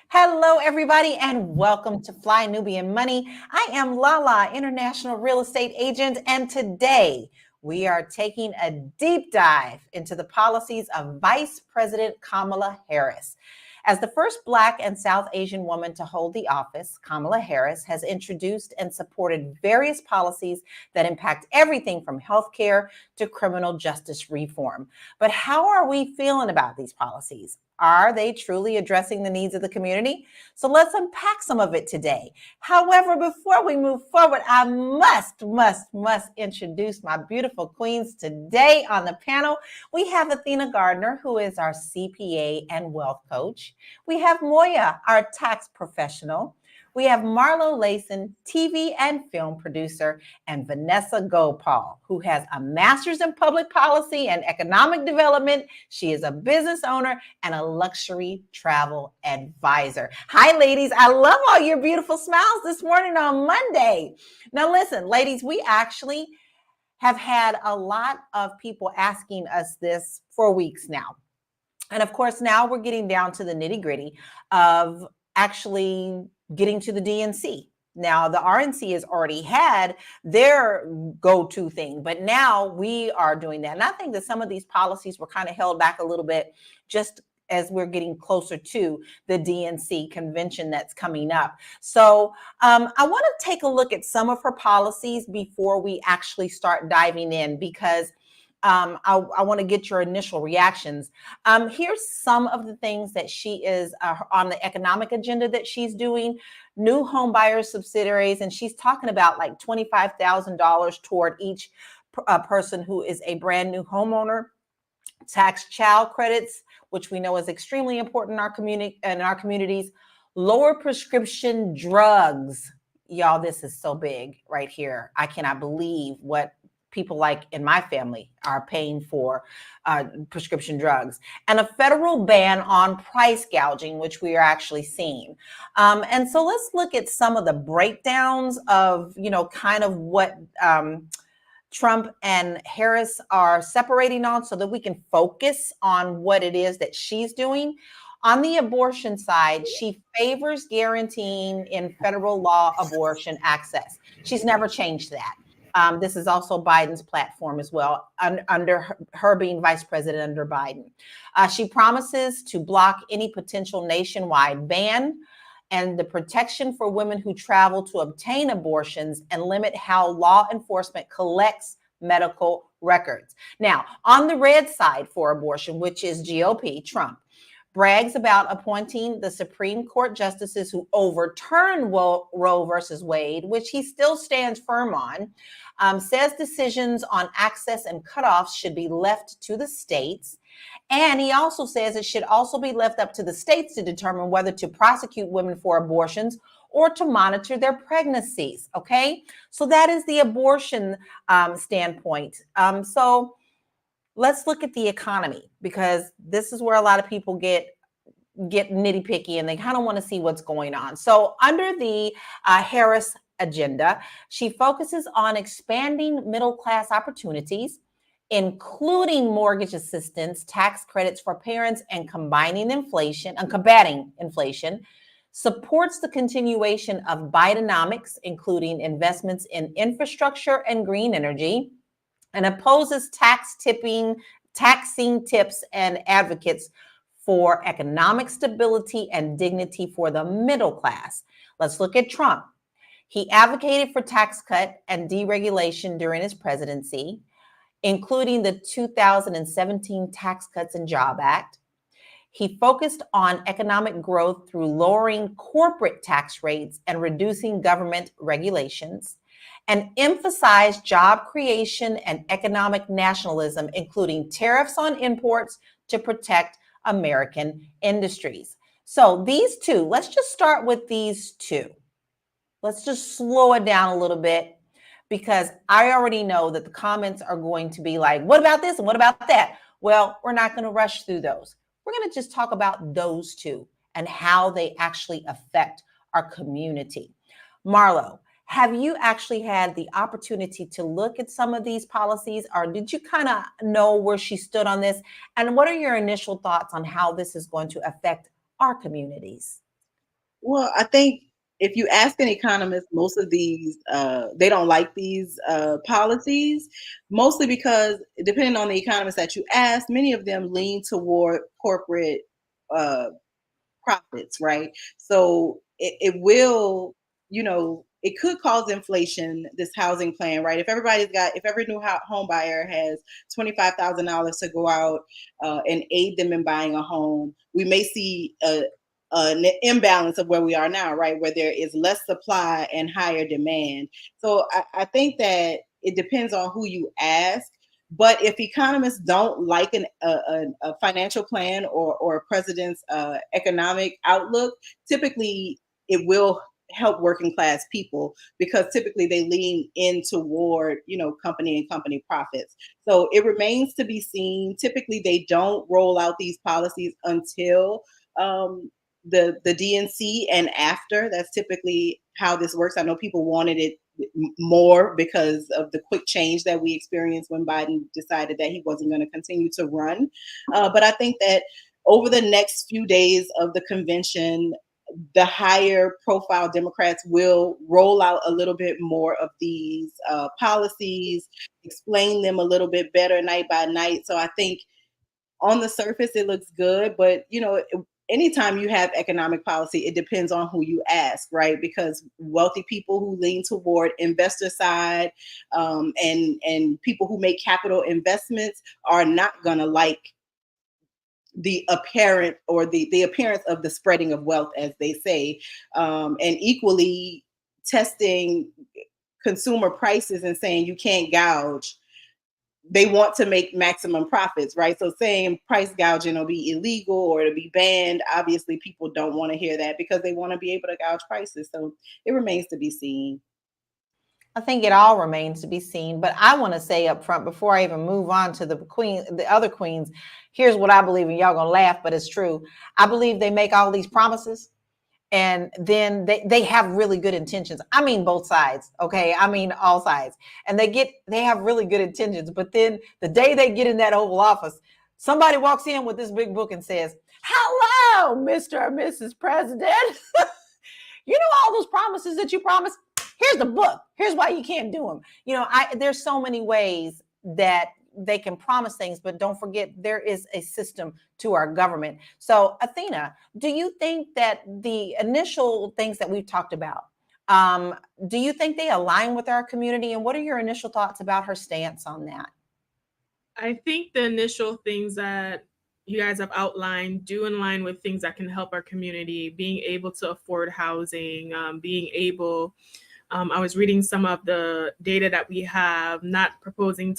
Hello, everybody, and welcome to Fly Nubian Money. I am Lala, international real estate agent, and today we are taking a deep dive into the policies of Vice President Kamala Harris. As the first Black and South Asian woman to hold the office, Kamala Harris has introduced and supported various policies that impact everything from healthcare to criminal justice reform. But how are we feeling about these policies? Are they truly addressing the needs of the community? So let's unpack some of it today. However, before we move forward, I must introduce my beautiful queens today on the panel. We have Athena Gardner, who is our CPA and wealth coach. We have Moya, our tax professional. We have Marlo Layson, TV and film producer, and Vanessa Gopal, who has a master's in public policy and economic development. She is a business owner and a luxury travel advisor. Hi, ladies. I love all your beautiful smiles this morning on Monday. Now, listen, ladies, we actually have had a lot of people asking us this for weeks now. And of course, now we're getting down to the nitty gritty of actually getting to the DNC. Now, the RNC has already had their go-to thing, but now we are doing that. And I think that some of these policies were kind of held back a little bit just as we're getting closer to the DNC convention that's coming up. So I want to take a look at some of her policies before we actually start diving in, because I want to get your initial reactions. Here's some of the things that she is on the economic agenda that she's doing. New home buyer subsidiaries, and she's talking about like $25,000 toward each person who is a brand new homeowner. Tax child credits, which we know is extremely important in our communities. Lower prescription drugs. Y'all, this is so big right here. I cannot believe what people like in my family are paying for prescription drugs, and a federal ban on price gouging, which we are actually seeing. And so let's look at some of the breakdowns of, kind of what Trump and Harris are separating on, so that we can focus on what it is that she's doing. On the abortion side, she favors guaranteeing in federal law abortion access. She's never changed that. This is also Biden's platform as well, under her being vice president under Biden. She promises to block any potential nationwide ban and the protection for women who travel to obtain abortions, and limit how law enforcement collects medical records. Now, on the red side for abortion, which is GOP, Trump brags about appointing the Supreme Court justices who overturned Roe versus Wade, which he still stands firm on, says decisions on access and cutoffs should be left to the states. And he also says it should also be left up to the states to determine whether to prosecute women for abortions or to monitor their pregnancies. Okay, so that is the abortion standpoint. So let's look at the economy, because this is where a lot of people get nitty picky and they kind of want to see what's going on. So under the Harris agenda, she focuses on expanding middle class opportunities, including mortgage assistance, tax credits for parents, and combating inflation, supports the continuation of Bidenomics, including investments in infrastructure and green energy, and opposes taxing tips and advocates for economic stability and dignity for the middle class. Let's look at Trump. He advocated for tax cut and deregulation during his presidency, including the 2017 Tax Cuts and Job Act. He focused on economic growth through lowering corporate tax rates and reducing government regulations, and emphasized job creation and economic nationalism, including tariffs on imports to protect American industries. So these two, let's just start with these two. Let's just slow it down a little bit, because I already know that the comments are going to be like, what about this and what about that? Well, we're not going to rush through those. We're going to just talk about those two and how they actually affect our community. Marlo, have you actually had the opportunity to look at some of these policies, or did you kind of know where she stood on this? And what are your initial thoughts on how this is going to affect our communities? Well, I think if you ask an economist, most of these they don't like these policies, mostly because depending on the economist that you ask, many of them lean toward corporate uh, profits, right? So it will, it could cause inflation, this housing plan, right? If every new home buyer has $25,000 to go out and aid them in buying a home, we may see an imbalance of where we are now, right? Where there is less supply and higher demand. So I think that it depends on who you ask. But if economists don't like a financial plan or a president's economic outlook, typically it will help working class people because typically they lean in toward company and company profits. So it remains to be seen. Typically they don't roll out these policies until the DNC and after. That's typically how this works. I know people wanted it more because of the quick change that we experienced when Biden decided that he wasn't going to continue to run. But I think that over the next few days of the convention, the higher profile Democrats will roll out a little bit more of these policies, explain them a little bit better night by night. So I think on the surface it looks good, but anytime you have economic policy, it depends on who you ask, right? Because wealthy people who lean toward investor side and people who make capital investments are not going to like the apparent or the appearance of the spreading of wealth, as they say, and equally testing consumer prices and saying you can't gouge. They want to make maximum profits, right? So saying price gouging will be illegal or it'll be banned, obviously people don't want to hear that because they want to be able to gouge prices. So it remains to be seen. I think it all remains to be seen, but I want to say up front before I even move on to the other queens, here's what I believe, and y'all gonna laugh, but it's true. I believe they make all these promises and then they have really good intentions. I mean both sides, okay? I mean all sides. And they have really good intentions, but then the day they get in that Oval Office, somebody walks in with this big book and says, "Hello, Mr. or Mrs. President." You know all those promises that you promised? Here's the book. Here's why you can't do them. There's so many ways that they can promise things, but don't forget there is a system to our government. So, Athena, do you think that the initial things that we've talked about, do you think they align with our community? And what are your initial thoughts about her stance on that? I think the initial things that you guys have outlined do in line with things that can help our community, being able to afford housing, being able, I was reading some of the data that we have, not proposing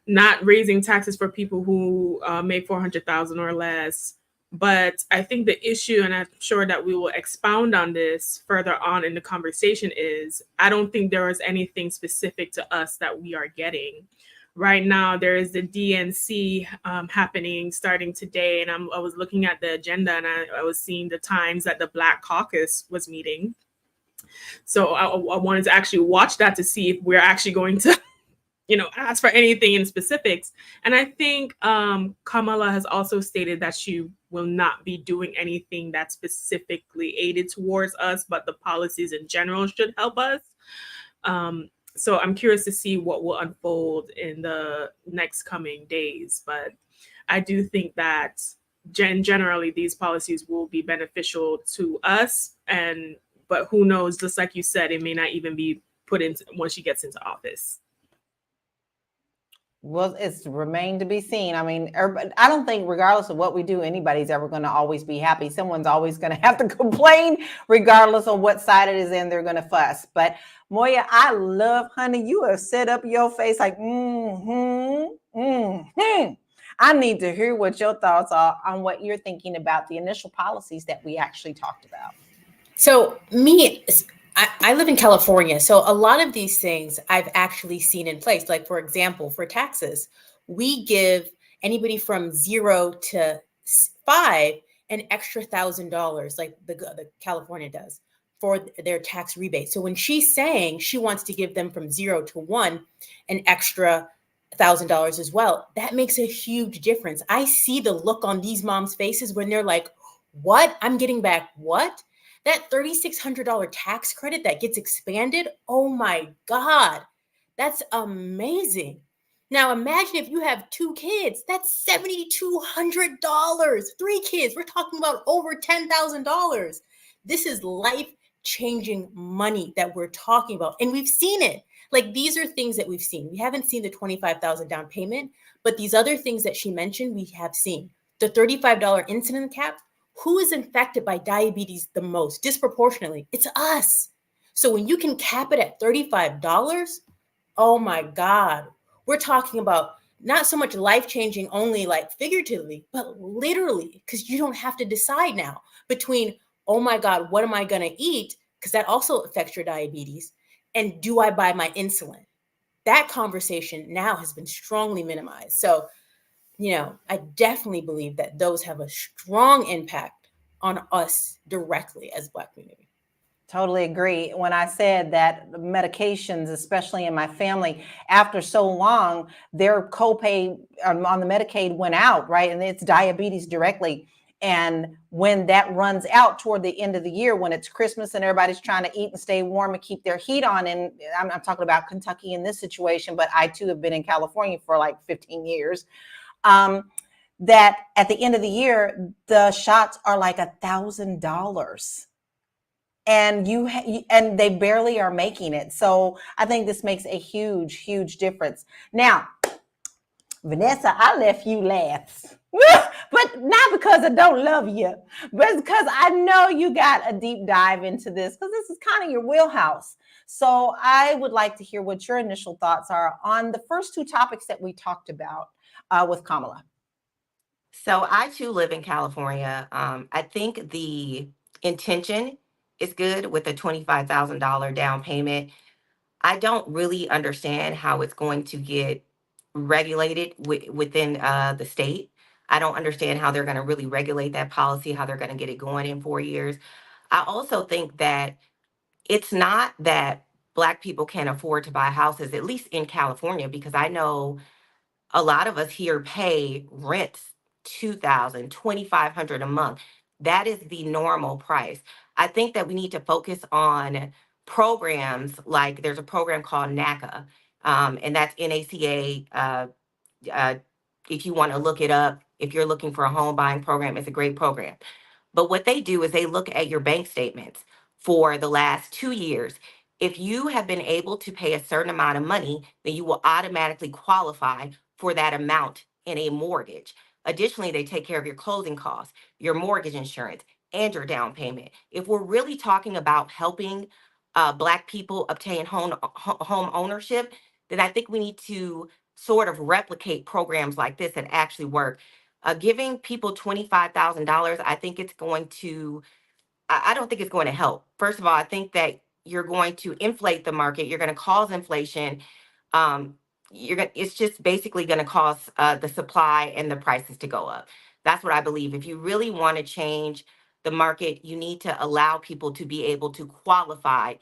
not raising taxes for people who make 400,000 or less. But I think the issue, and I'm sure that we will expound on this further on in the conversation, is I don't think there is anything specific to us that we are getting. Right now, there is the DNC happening starting today, and I was looking at the agenda, and I was seeing the times that the Black Caucus was meeting. So I wanted to actually watch that to see if we're actually going to ask for anything in specifics. And I think Kamala has also stated that she will not be doing anything that specifically aided towards us, but the policies in general should help us. So I'm curious to see what will unfold in the next coming days. But I do think that generally these policies will be beneficial to us. But who knows, just like you said, it may not even be put in once she gets into office. Well, it's remained to be seen. I mean, I don't think, regardless of what we do, anybody's ever going to always be happy. Someone's always going to have to complain, regardless of what side it is in. They're going to fuss. But Moya, I love, honey, you have set up your face like, I need to hear what your thoughts are on what you're thinking about the initial policies that we actually talked about. So I live in California, so a lot of these things I've actually seen in place. Like, for example, for taxes, we give anybody from 0 to 5 an extra $1,000, like the California does, for their tax rebate. So when she's saying she wants to give them from 0 to 1 an extra $1,000 as well, that makes a huge difference. I see the look on these moms' faces when they're like, What? I'm getting back what? That $3,600 tax credit that gets expanded? Oh my God. That's amazing. Now imagine if you have 2 kids, that's $7,200. 3 kids, we're talking about over $10,000. This is life-changing money that we're talking about, and we've seen it. Like, these are things that we've seen. We haven't seen the $25,000 down payment, but these other things that she mentioned, we have seen. The $35 incident cap, who is infected by diabetes the most disproportionately? It's us. So when you can cap it at $35, oh my God, we're talking about not so much life-changing only like figuratively, but literally, because you don't have to decide now between, oh my God, what am I going to eat? Because that also affects your diabetes. And do I buy my insulin? That conversation now has been strongly minimized. So, I definitely believe that those have a strong impact on us directly as Black community. Totally agree. When I said that medications, especially in my family, after so long, their copay on the Medicaid went out, right? And it's diabetes directly. And when that runs out toward the end of the year, when it's Christmas and everybody's trying to eat and stay warm and keep their heat on, and I'm talking about Kentucky in this situation, but I too have been in California for like 15 years. That at the end of the year, the shots are like $1,000. And and they barely are making it. So I think this makes a huge difference. Now, Vanessa, I left you last, but not because I don't love you, but because I know you got a deep dive into this, because this is kind of your wheelhouse. So I would like to hear what your initial thoughts are on the first 2 topics that we talked about with Kamala. So I too live in California. I think the intention is good with a $25,000 down payment. I don't really understand how it's going to get regulated within the state. I don't understand how they're going to really regulate that policy, how they're going to get it going in 4 years. I also think that it's not that Black people can't afford to buy houses, at least in California, because I know a lot of us here pay rents 2,000, 2,500 a month. That is the normal price. I think that we need to focus on programs like there's a program called NACA, and that's NACA. Uh, if you want to look it up, if you're looking for a home buying program, it's a great program. But what they do is they look at your bank statements for the last 2 years. If you have been able to pay a certain amount of money, then you will automatically qualify for that amount in a mortgage. Additionally, they take care of your closing costs, your mortgage insurance, and your down payment. If we're really talking about helping Black people obtain home ownership, then I think we need to sort of replicate programs like this that actually work. Giving people $25,000, I think it's going to, I don't think it's going to help. First of all, I think that you're going to inflate the market. You're going to cause inflation. Um, it's just basically going to cause the supply and the prices to go up. That's what I believe. If you really want to change the market, you need to allow people to be able to qualify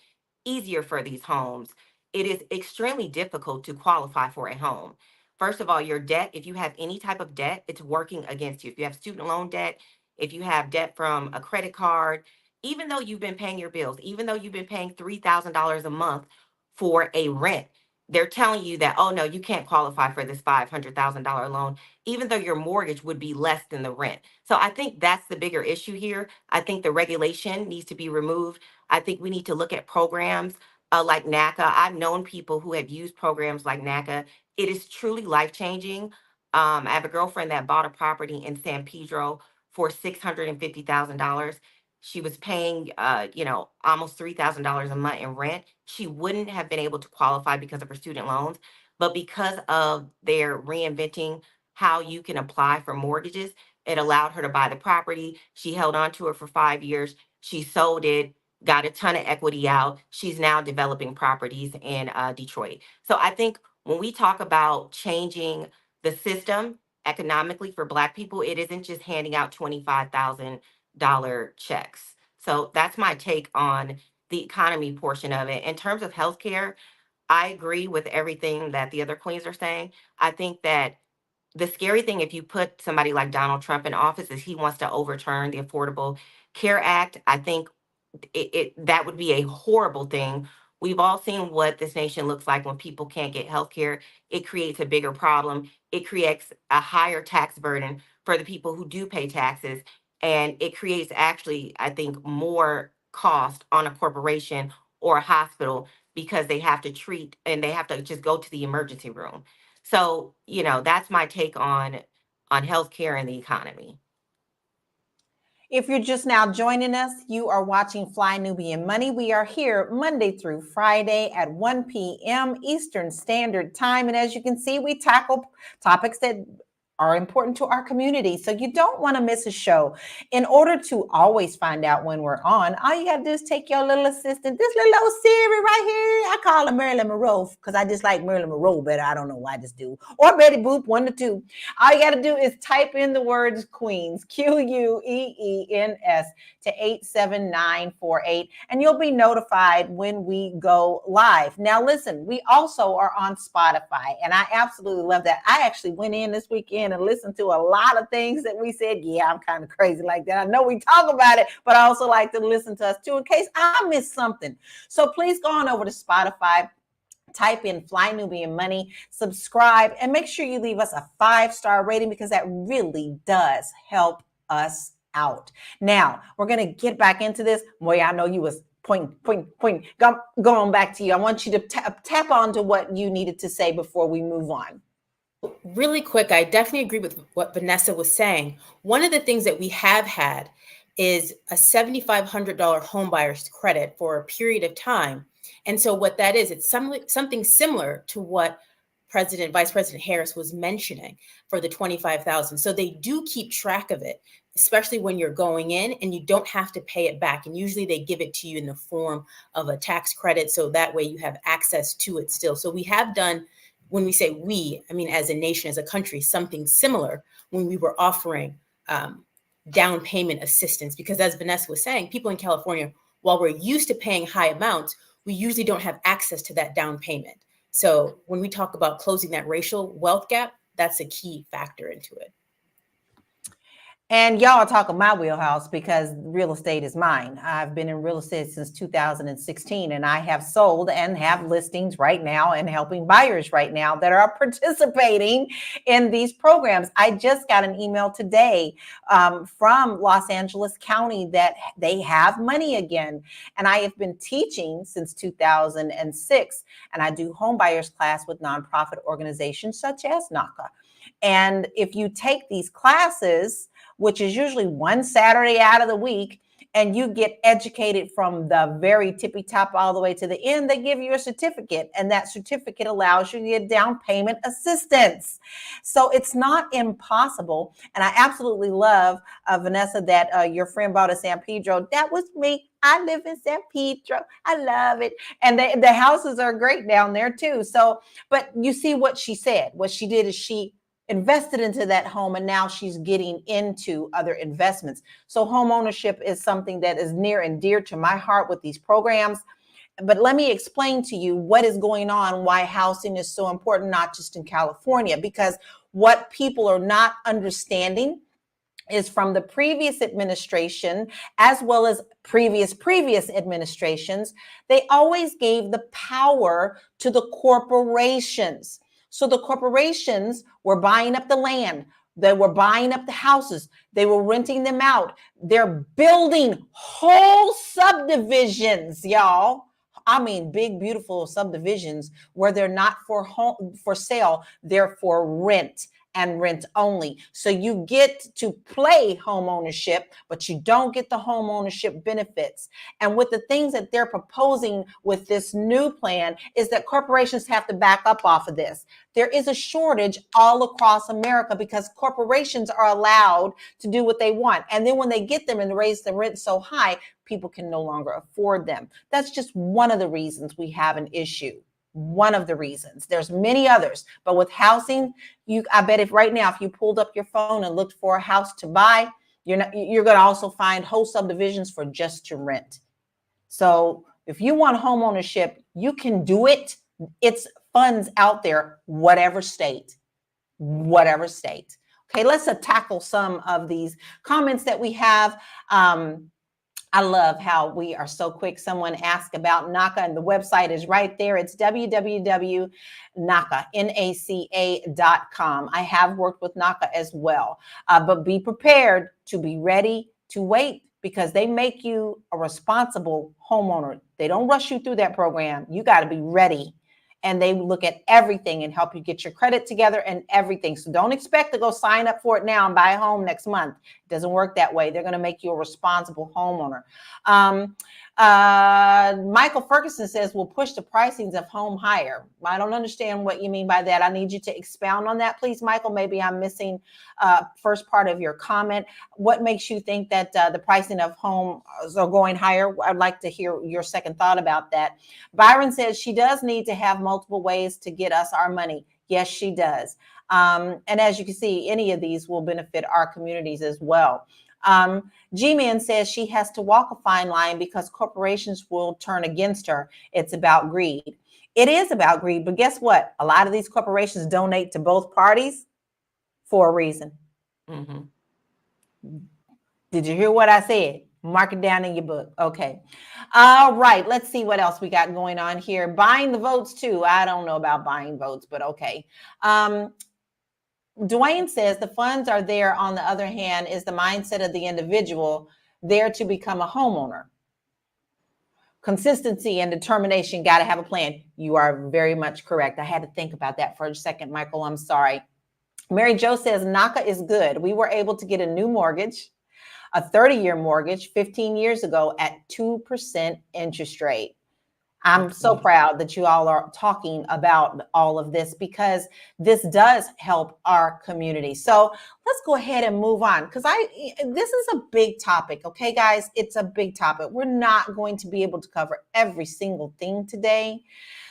easier for these homes. It is extremely difficult to qualify for a home. First of all, your debt, if you have any type of debt, it's working against you. If you have student loan debt, if you have debt from a credit card, even though you've been paying your bills, even though you've been paying $3,000 a month for a rent, they're telling you that, oh no, you can't qualify for this $500,000 loan, even though your mortgage would be less than the rent. So I think that's the bigger issue here. I think the regulation needs to be removed. I think we need to look at programs like NACA. I've known people who have used programs like NACA. It is truly life changing. I have a girlfriend that bought a property in San Pedro for $650,000. She was paying, almost $3,000 a month in rent. She wouldn't have been able to qualify because of her student loans, but because of their reinventing how you can apply for mortgages, it allowed her to buy the property. She held on to it for 5 years. She sold it, got a ton of equity out. She's now developing properties in Detroit. So I think when we talk about changing the system economically for Black people, it isn't just handing out $25,000 checks. So that's my take on the economy portion of it. In terms of healthcare, I agree with everything that the other queens are saying. I think that the scary thing, if you put somebody like Donald Trump in office, is he wants to overturn the Affordable Care Act. I think that would be a horrible thing. We've all seen what this nation looks like when people can't get health care. It creates a bigger problem. It creates a higher tax burden for the people who do pay taxes. And it creates actually, I think, more cost on a corporation or a hospital because they have to treat and they have to just go to the emergency room. So, that's my take on healthcare and the economy. If you're just now joining us, you are watching Fly Nubian Money. We are here Monday through Friday at 1 p.m. Eastern Standard Time. And as you can see, we tackle topics that are important to our community. So you don't want to miss a show. In order to always find out when we're on, all you got to do is take your little assistant, this little old Siri right here. I call her Marilyn Monroe because I just like Marilyn Monroe better. I don't know why I just do. Or Betty Boop, 1 to 2. All you got to do is type in the words Queens, Queens, to 87948, and you'll be notified when we go live. Now, listen, we also are on Spotify, and I absolutely love that. I actually went in this weekend and listened to a lot of things that we said. Yeah, I'm kind of crazy like that. I know we talk about it, but I also like to listen to us too in case I missed something. So please go on over to Spotify. Type in Fly Nubian Money, subscribe, and make sure you leave us a 5-star rating because that really does help us out. Now, we're going to get back into this. Boy, I know you was point. Going back to you. I want you to tap on to what you needed to say before we move on. Really quick, I definitely agree with what Vanessa was saying. One of the things that we have had is a $7,500 home buyer's credit for a period of time. And so what that is, it's something similar to what Vice President Harris was mentioning for the $25,000. So they do keep track of it, especially when you're going in and you don't have to pay it back. And usually they give it to you in the form of a tax credit. So that way you have access to it still. So we have done, when we say we, I mean, as a nation, as a country, something similar when we were offering down payment assistance. Because as Vanessa was saying, people in California, while we're used to paying high amounts, we usually don't have access to that down payment. So when we talk about closing that racial wealth gap, that's a key factor into it. And y'all are talking my wheelhouse because real estate is mine. I've been in real estate since 2016, and I have sold and have listings right now and helping buyers right now that are participating in these programs. I just got an email today from Los Angeles County that they have money again. And I have been teaching since 2006, and I do home buyers class with nonprofit organizations such as NACA. And if you take these classes, which is usually one Saturday out of the week, and you get educated from the very tippy top all the way to the end, they give you a certificate, and that certificate allows you to get down payment assistance. So it's not impossible. And I absolutely love, Vanessa, that your friend bought a San Pedro. That was me. I live in San Pedro. I love it. And the houses are great down there too. So, but you see what she said. What she did is she invested into that home, and now she's getting into other investments. So home ownership is something that is near and dear to my heart with these programs. But let me explain to you what is going on, why housing is so important, not just in California, because what people are not understanding is from the previous administration, as well as previous administrations, they always gave the power to the corporations. So the corporations were buying up the land. They were buying up the houses. They were renting them out. They're building whole subdivisions, y'all. I mean, big, beautiful subdivisions where they're not for sale. They're for rent and rent only. So you get to play home ownership, but you don't get the home ownership benefits. And with the things that they're proposing with this new plan is that corporations have to back up off of this. There is a shortage all across America because corporations are allowed to do what they want. And then when they get them and raise the rent so high, people can no longer afford them. That's just one of the reasons we have an issue. One of the reasons. There's many others, but with housing, I bet if right now, if you pulled up your phone and looked for a house to buy, you're going to also find whole subdivisions for just to rent. So if you want home ownership, you can do it. It's funds out there, whatever state. whatever state. Okay, let's tackle some of these comments that we have. I love how we are so quick. Someone asked about NACA, and the website is right there. It's www.naca.com. I have worked with NACA as well, but be prepared to be ready to wait, because they make you a responsible homeowner. They don't rush you through that program. You got to be ready. And they look at everything and help you get your credit together and everything. So don't expect to go sign up for it now and buy a home next month. It doesn't work that way. They're going to make you a responsible homeowner. Michael Ferguson says, we'll push the pricings of home higher. I don't understand what you mean by that. I need you to expound on that, please, Michael. Maybe I'm missing first part of your comment. What makes you think that the pricing of homes are going higher? I'd like to hear your second thought about that. Byron says she does need to have multiple ways to get us our money. Yes, she does. And as you can see, any of these will benefit our communities as well. G-Man says she has to walk a fine line because corporations will turn against her. It's about greed. It is about greed, but guess what? A lot of these corporations donate to both parties for a reason. Mm-hmm. Did you hear what I said? Mark it down in your book. Okay. All right. Let's see what else we got going on here. Buying the votes too. I don't know about buying votes, but okay. Dwayne says the funds are there. On the other hand, is the mindset of the individual there to become a homeowner. Consistency and determination, got to have a plan. You are very much correct. I had to think about that for a second, Michael. I'm sorry. Mary Jo says NACA is good. We were able to get a new mortgage, a 30-year mortgage 15 years ago at 2% interest rate. I'm so proud that you all are talking about all of this, because this does help our community. So let's go ahead and move on, because this is a big topic. Okay, guys, it's a big topic. We're not going to be able to cover every single thing today.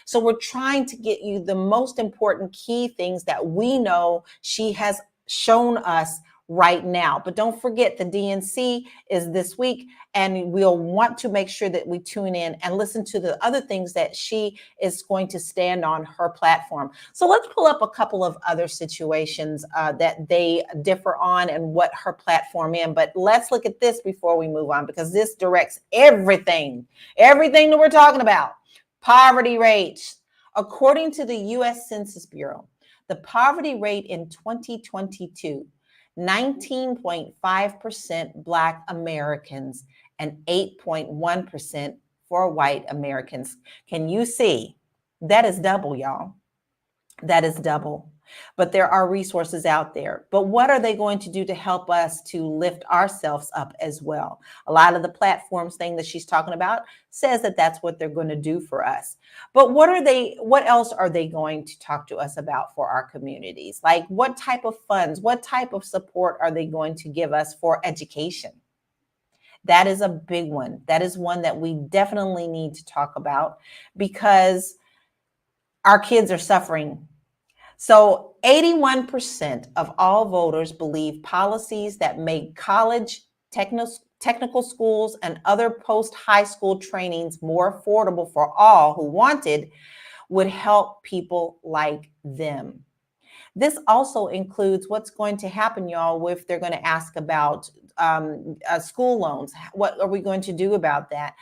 So we're trying to get you the most important key things that we know she has shown us right now. But don't forget, the DNC is this week, and we'll want to make sure that we tune in and listen to the other things that she is going to stand on her platform. So let's pull up a couple of other situations that they differ on and what her platform is. But let's look at this before we move on, because this directs everything that we're talking about. Poverty rates. According to the U.S. Census Bureau, the poverty rate in 2022, 19.5% Black Americans and 8.1% for white Americans. Can you see? That is double, y'all. That is double. But there are resources out there. But what are they going to do to help us to lift ourselves up as well? A lot of the platforms thing that she's talking about says that that's what they're going to do for us. But what else are they going to talk to us about for our communities? Like, what type of funds, what type of support are they going to give us for education? That is a big one. That is one that we definitely need to talk about, because our kids are suffering. So 81% of all voters believe policies that make college, technical schools, and other post-high school trainings more affordable for all who wanted would help people like them. This also includes what's going to happen, y'all, if they're going to ask about school loans. What are we going to do about that?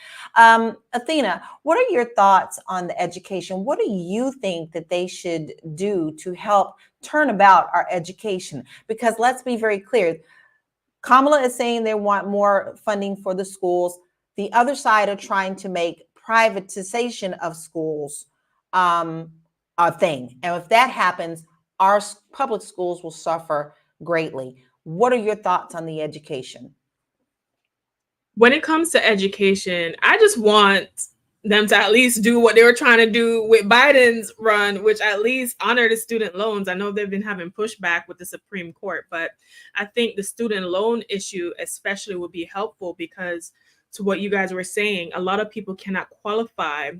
Athena, what are your thoughts on the education? What do you think that they should do to help turn about our education? Because let's be very clear. Kamala is saying they want more funding for the schools. The other side are trying to make privatization of schools a thing. And if that happens, our public schools will suffer greatly. What are your thoughts on the education? When it comes to education, I just want them to at least do what they were trying to do with Biden's run, which at least honor the student loans. I know they've been having pushback with the Supreme Court, but I think the student loan issue especially would be helpful, because to what you guys were saying, a lot of people cannot qualify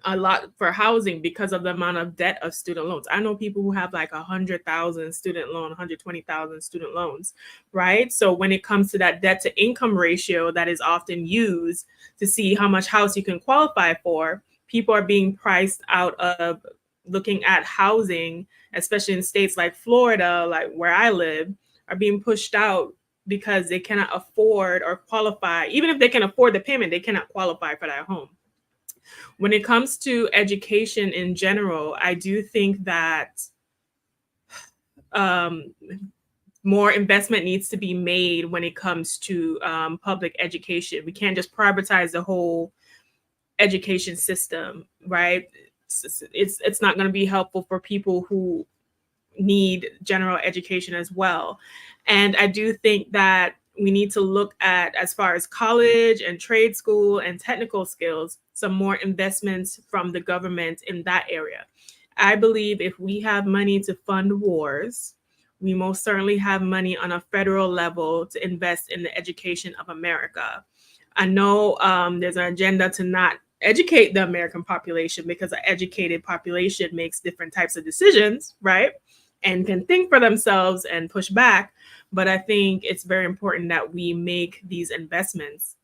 a lot for housing because of the amount of debt of student loans. I know people who have like 100,000 student loan, 120,000 student loans, right? So when it comes to that debt to income ratio that is often used to see how much house you can qualify for, people are being priced out of looking at housing, especially in states like Florida, like where I live, are being pushed out because they cannot afford or qualify. Even if they can afford the payment, they cannot qualify for that home. When it comes to education in general, I do think that um, more investment needs to be made when it comes to public education. We can't just privatize the whole education system, right? It's not going to be helpful for people who need general education as well. And I do think that we need to look at, as far as college and trade school and technical skills, some more investments from the government in that area. I believe if we have money to fund wars, we most certainly have money on a federal level to invest in the education of America. I know there's an agenda to not educate the American population, because an educated population makes different types of decisions, right? And can think for themselves and push back. But I think it's very important that we make these investments.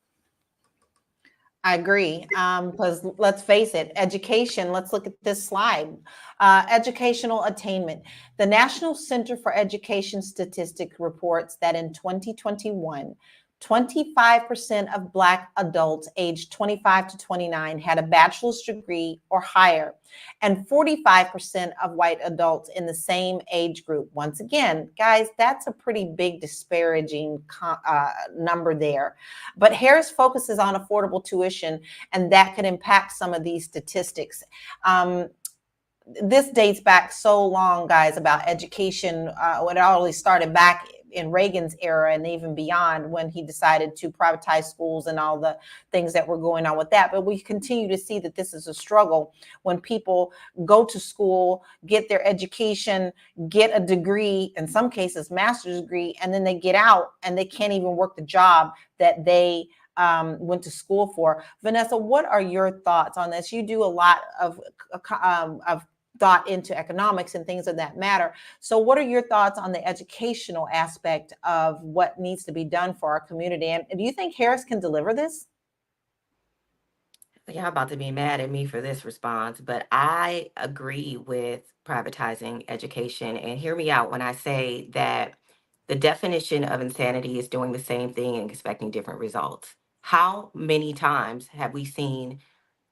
I agree. Because let's face it, education, let's look at this slide. Educational attainment. The National Center for Education Statistics reports that in 2021, 25% of Black adults aged 25 to 29 had a bachelor's degree or higher, and 45% of white adults in the same age group. Once again, guys, that's a pretty big disparaging number there. But Harris focuses on affordable tuition, and that could impact some of these statistics. This dates back so long, guys, about education. When it already started back in Reagan's era and even beyond, when he decided to privatize schools and all the things that were going on with that. But we continue to see that this is a struggle when people go to school, get their education, get a degree, in some cases master's degree, and then they get out and they can't even work the job that they went to school for. Vanessa, what are your thoughts on this? You do a lot of thought into economics and things of that matter. So what are your thoughts on the educational aspect of what needs to be done for our community? And do you think Harris can deliver this? Y'all about to be mad at me for this response, but I agree with privatizing education. And hear me out when I say that the definition of insanity is doing the same thing and expecting different results. How many times have we seen,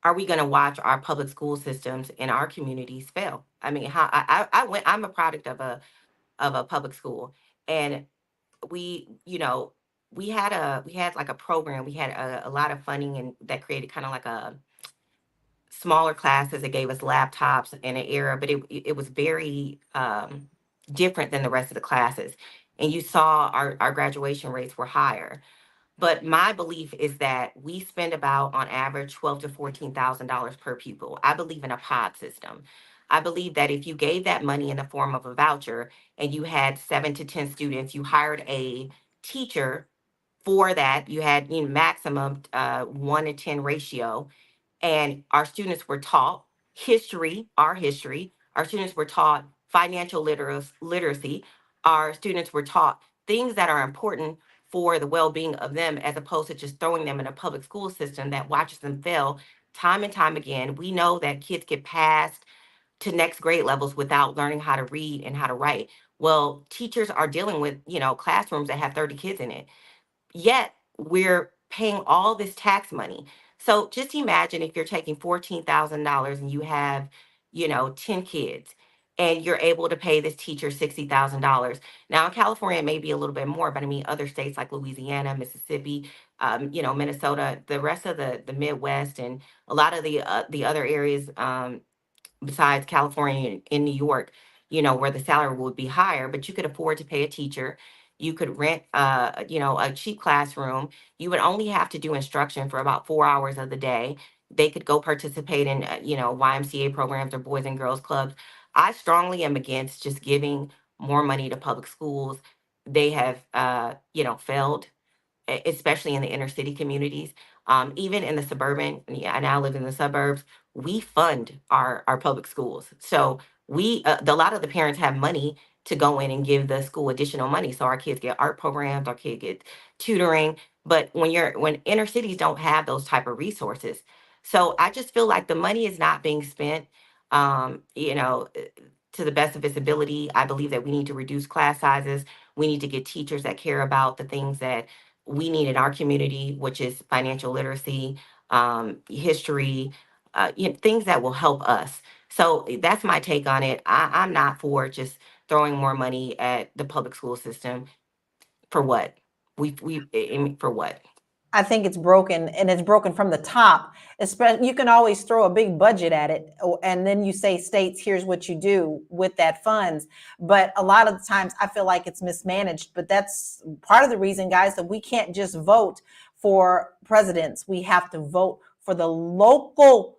are we going to watch our public school systems in our communities fail? I mean, I'm a product of a public school, and we, we had like a program, we had a lot of funding, and that created kind of like a smaller classes. It gave us laptops in an era, but it was very different than the rest of the classes. And you saw our graduation rates were higher. But my belief is that we spend about, on average, $12,000 to $14,000 per pupil. I believe in a pod system. I believe that if you gave that money in the form of a voucher and you had 7 to 10 students, you hired a teacher for that. You had, maximum 1 to 10 ratio, and our students were taught history, our history. Our students were taught financial literacy. Our students were taught things that are important for the well-being of them, as opposed to just throwing them in a public school system that watches them fail time and time again. We know that kids get passed to next grade levels without learning how to read and how to write. Well, teachers are dealing with, classrooms that have 30 kids in it. Yet we're paying all this tax money. So just imagine if you're taking $14,000 and you have, 10 kids, and you're able to pay this teacher $60,000. Now in California, it may be a little bit more, but I mean, other states like Louisiana, Mississippi, Minnesota, the rest of the Midwest, and a lot of the other areas, besides California and in New York, where the salary would be higher, but you could afford to pay a teacher. You could rent, a cheap classroom. You would only have to do instruction for about 4 hours of the day. They could go participate in, YMCA programs or Boys and Girls Clubs. I strongly am against just giving more money to public schools. They have, failed, especially in the inner city communities. Even in the suburban, yeah, I now live in the suburbs, we fund our public schools. So a lot of the parents have money to go in and give the school additional money. So our kids get art programs, our kids get tutoring. But when inner cities don't have those type of resources. So I just feel like the money is not being spent. You know, to the best of its ability, I believe that we need to reduce class sizes. We need to get teachers that care about the things that we need in our community, which is financial literacy, history, things that will help us. So that's my take on it. I'm not for just throwing more money at the public school system. For what? For what? I think it's broken, and it's broken from the top. Especially, you can always throw a big budget at it, and then you say, states, here's what you do with that funds. But a lot of the times I feel like it's mismanaged. But that's part of the reason, guys, that we can't just vote for presidents. We have to vote for the local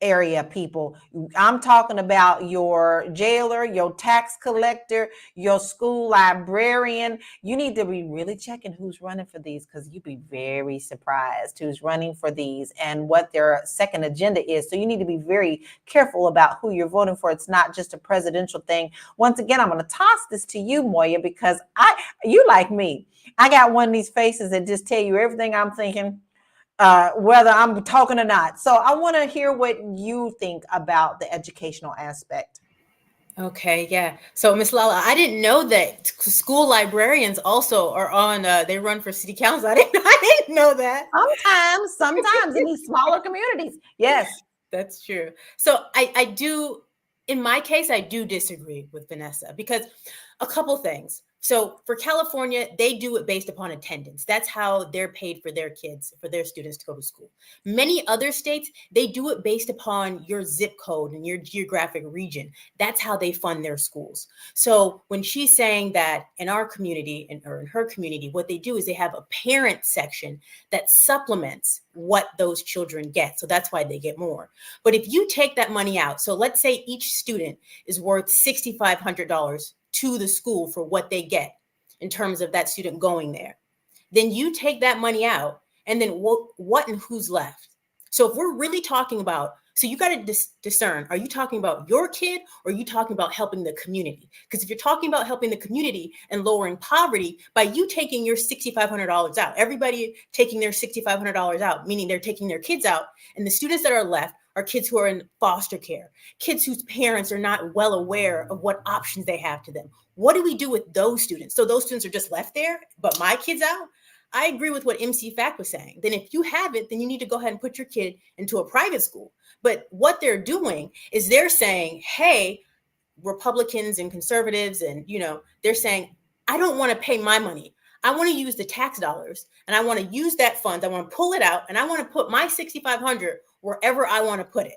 area people. I'm talking about your jailer, your tax collector, your school librarian. You need to be really checking who's running for these, because you'd be very surprised who's running for these and what their second agenda is. So you need to be very careful about who you're voting for. It's not just a presidential thing. Once again, I'm going to toss this to you, Moya, because you like me. I got one of these faces that just tell you everything I'm thinking, whether I'm talking or not. So I want to hear what you think about the educational aspect. Okay, yeah. So Miss Lala, I didn't know that school librarians also are on. They run for city council. I didn't know that. Sometimes in these smaller communities, yes, that's true. So I do. In my case, I do disagree with Vanessa, because a couple things. So for California, they do it based upon attendance. That's how they're paid for their kids, for their students to go to school. Many other states, they do it based upon your zip code and your geographic region. That's how they fund their schools. So when she's saying that in our community, or in her community, what they do is they have a parent section that supplements what those children get. So that's why they get more. But if you take that money out, so let's say each student is worth $6,500 to the school for what they get in terms of that student going there, then you take that money out, and then what and who's left? So if we're really talking about, so you got to discern, are you talking about your kid, or are you talking about helping the community? Because if you're talking about helping the community and lowering poverty, by you taking your $6,500 out, everybody taking their $6,500 out, meaning they're taking their kids out, and the students that are left are kids who are in foster care, kids whose parents are not well aware of what options they have to them. What do we do with those students? So those students are just left there, but my kid's out? I agree with what MC Fact was saying. Then if you have it, then you need to go ahead and put your kid into a private school. But what they're doing is they're saying, hey, Republicans and conservatives, and they're saying, I don't want to pay my money. I want to use the tax dollars, and I want to use that fund. I want to pull it out, and I want to put my $6,500 wherever I want to put it.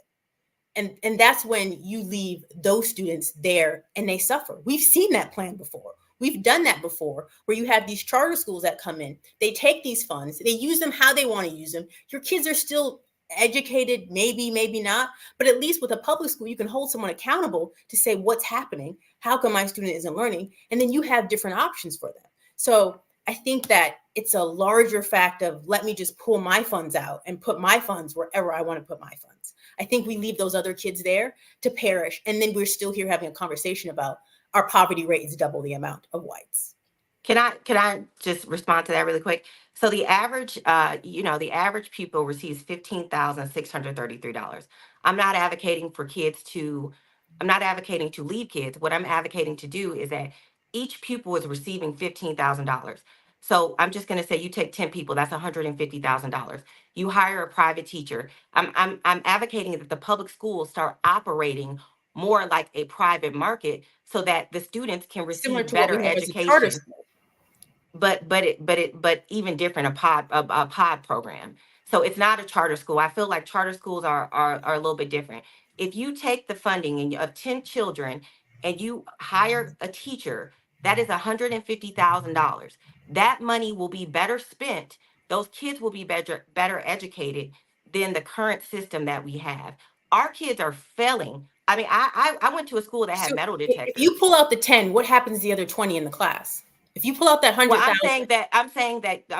And that's when you leave those students there and they suffer. We've seen that plan before. We've done that before, where you have these charter schools that come in, they take these funds, they use them how they want to use them. Your kids are still educated, maybe not, but at least with a public school, you can hold someone accountable to say what's happening. How come my student isn't learning? And then you have different options for them. So I think that it's a larger fact of, let me just pull my funds out and put my funds wherever I want to put my funds. I think we leave those other kids there to perish. And then we're still here having a conversation about our poverty rate is double the amount of whites. Can I just respond to that really quick? So the average, the average pupil receives $15,633. I'm not advocating to leave kids. What I'm advocating to do is that each pupil is receiving $15,000. So I'm just going to say you take 10 people, that's $150,000. You hire a private teacher. I'm advocating that the public schools start operating more like a private market, so that the students can receive better education. But even different, a pod program. So it's not a charter school. I feel like charter schools are a little bit different. If you take the funding of 10 children and you hire a teacher, that is $150,000. That money will be better spent. Those kids will be better educated than the current system that we have. Our kids are failing. I mean, I went to a school that had metal detectors. If you pull out the 10, what happens to the other 20 in the class? If you pull out that 100,000, well, I'm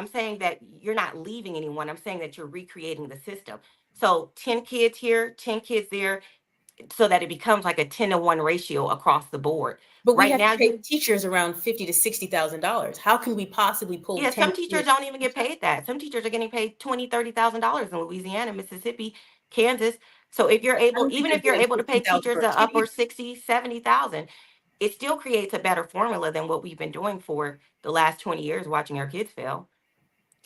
saying that you're not leaving anyone. I'm saying that you're recreating the system. So 10 kids here, 10 kids there, so that it becomes like a 10-to-1 ratio across the board. But we have to pay teachers around $50,000 to $60,000. How can we possibly pull? Yeah, some teachers don't even get paid that. Some teachers are getting paid $20,000, $30,000 in Louisiana, Mississippi, Kansas. So if you're I able, don't think even they're if you're getting able to pay 15,000 teachers for a the upper kid. 60, 70,000, it still creates a better formula than what we've been doing for the last 20 years watching our kids fail.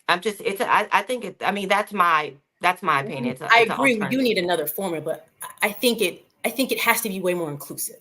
I think it, I mean, that's my opinion. I It's an agree. We do alternative. need another formula, but I think it has to be way more inclusive.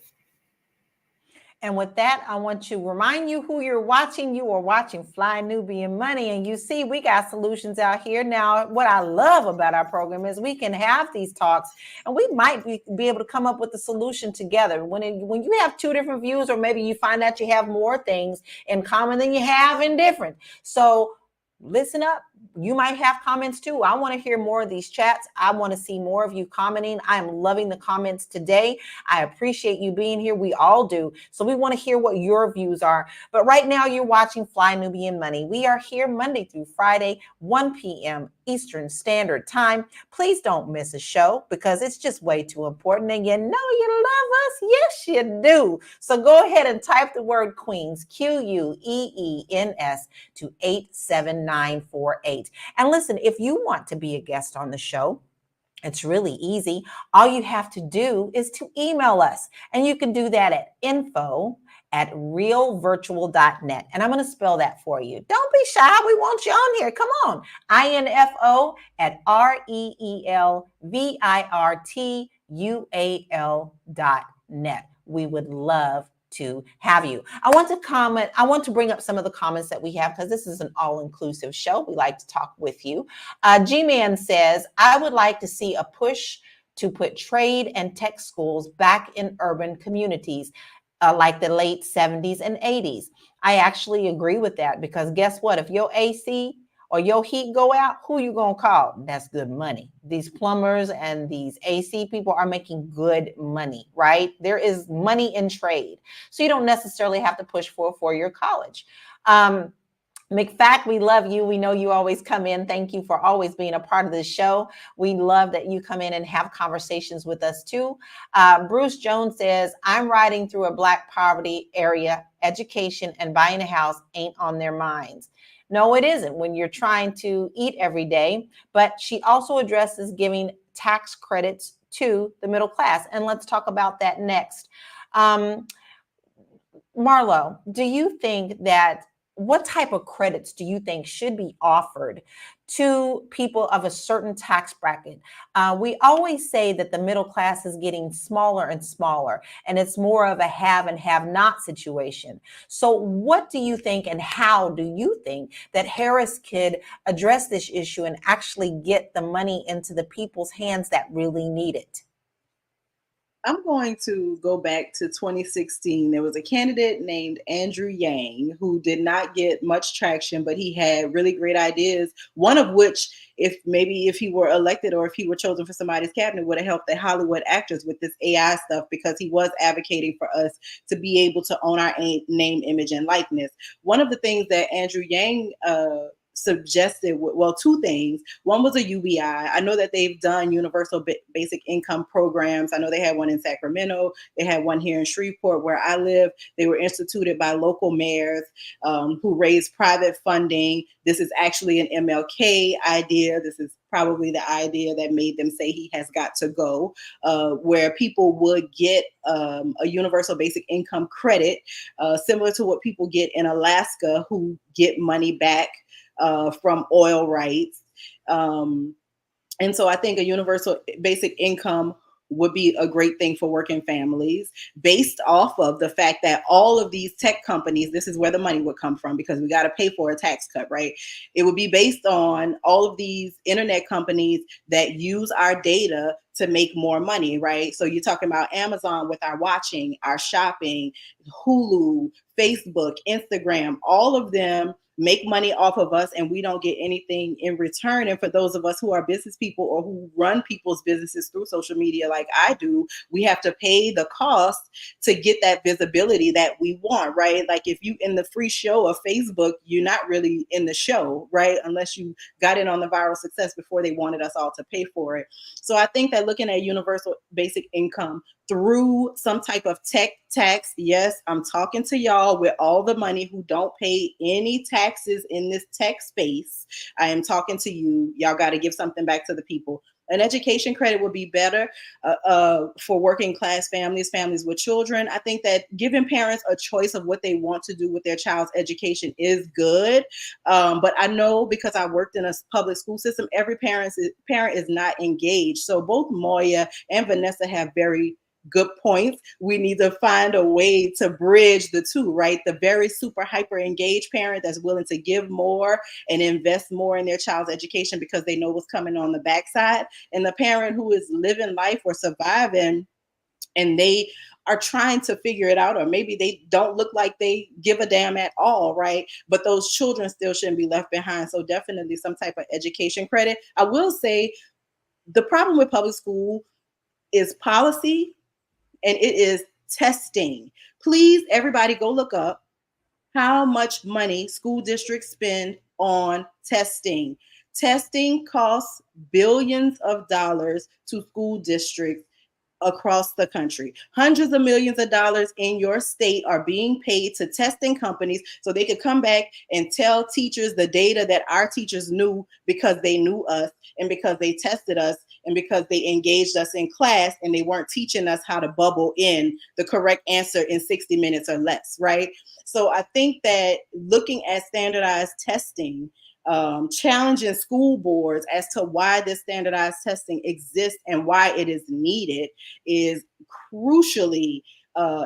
And with that, I want to remind you who you're watching. You are watching Fly Nubian Money. And you see, we got solutions out here. Now, what I love about our program is we can have these talks and we might be able to come up with a solution together. When you have two different views, or maybe you find out you have more things in common than you have in different. So listen up. You might have comments too. I want to hear more of these chats. I want to see more of you commenting. I am loving the comments today. I appreciate you being here. We all do. So we want to hear what your views are. But right now you're watching Fly Nubian Money. We are here Monday through Friday, 1 p.m. Eastern Standard Time. Please don't miss a show because it's just way too important. And you know you love us. Yes, you do. So go ahead and type the word Queens, QUEENS, to 87948. And listen, if you want to be a guest on the show, it's really easy. All you have to do is to email us. And you can do that at info@realvirtual.net. And I'm going to spell that for you. Don't be shy. We want you on here. Come on. info@realvirtual.net. We would love to have you. I want to bring up some of the comments that we have because this is an all-inclusive show. We like to talk with you. G-Man says, I would like to see a push to put trade and tech schools back in urban communities like the late 70s and 80s. I actually agree with that because guess what? If your AC or your heat go out, who you gonna call? That's good money. These plumbers and these AC people are making good money, right? There is money in trade. So you don't necessarily have to push for a four-year college. McFack, we love you. We know you always come in. Thank you for always being a part of this show. We love that you come in and have conversations with us too. Bruce Jones says, I'm riding through a Black poverty area. Education and buying a house ain't on their minds. No, it isn't when you're trying to eat every day. But she also addresses giving tax credits to the middle class. And let's talk about that next. Marlo, do you think that what type of credits do you think should be offered to people of a certain tax bracket? We always say that the middle class is getting smaller and smaller, and it's more of a have and have not situation. So what do you think, and how do you think that Harris could address this issue and actually get the money into the people's hands that really need it? I'm going to go back to 2016. There was a candidate named Andrew Yang who did not get much traction, but he had really great ideas. One of which, if he were elected or if he were chosen for somebody's cabinet, would have helped the Hollywood actors with this AI stuff, because he was advocating for us to be able to own our name, image, and likeness. One of the things that Andrew Yang suggested, well, two things. One was a UBI. I know that they've done universal basic income programs. I know they had one in Sacramento. They had one here in Shreveport where I live. They were instituted by local mayors who raised private funding. This is actually an MLK idea. This is probably the idea that made them say he has got to go, where people would get a universal basic income credit, similar to what people get in Alaska, who get money back from oil rights. And so I think a universal basic income would be a great thing for working families, based off of the fact that all of these tech companies, this is where the money would come from, because we got to pay for a tax cut, right? It would be based on all of these internet companies that use our data to make more money, right? So you're talking about Amazon with our watching, our shopping, Hulu, Facebook, Instagram, all of them make money off of us, and we don't get anything in return. And for those of us who are business people or who run people's businesses through social media like I do, we have to pay the cost to get that visibility that we want, right? Like if you in the free show of Facebook, you're not really in the show, right? Unless you got in on the viral success before they wanted us all to pay for it. So I think that looking at universal basic income through some type of tech tax. Yes, I'm talking to y'all with all the money who don't pay any taxes in this tech space. I am talking to you. Y'all got to give something back to the people. An education credit would be better for working class families, families with children. I think that giving parents a choice of what they want to do with their child's education is good. But I know, because I worked in a public school system, every parent is not engaged. So both Moya and Vanessa have very good points. We need to find a way to bridge the two, right? The very super hyper engaged parent that's willing to give more and invest more in their child's education because they know what's coming on the backside, and the parent who is living life or surviving, and they are trying to figure it out, or maybe they don't look like they give a damn at all, right? But those children still shouldn't be left behind. So definitely some type of education credit. I will say the problem with public school is policy, and it is testing. Please, everybody, go look up how much money school districts spend on testing. Testing costs billions of dollars to school districts across the country. Hundreds of millions of dollars in your state are being paid to testing companies so they could come back and tell teachers the data that our teachers knew because they knew us, and because they tested us, and because they engaged us in class, and they weren't teaching us how to bubble in the correct answer in 60 minutes or less, right? So I think that looking at standardized testing, challenging school boards as to why this standardized testing exists and why it is needed is crucially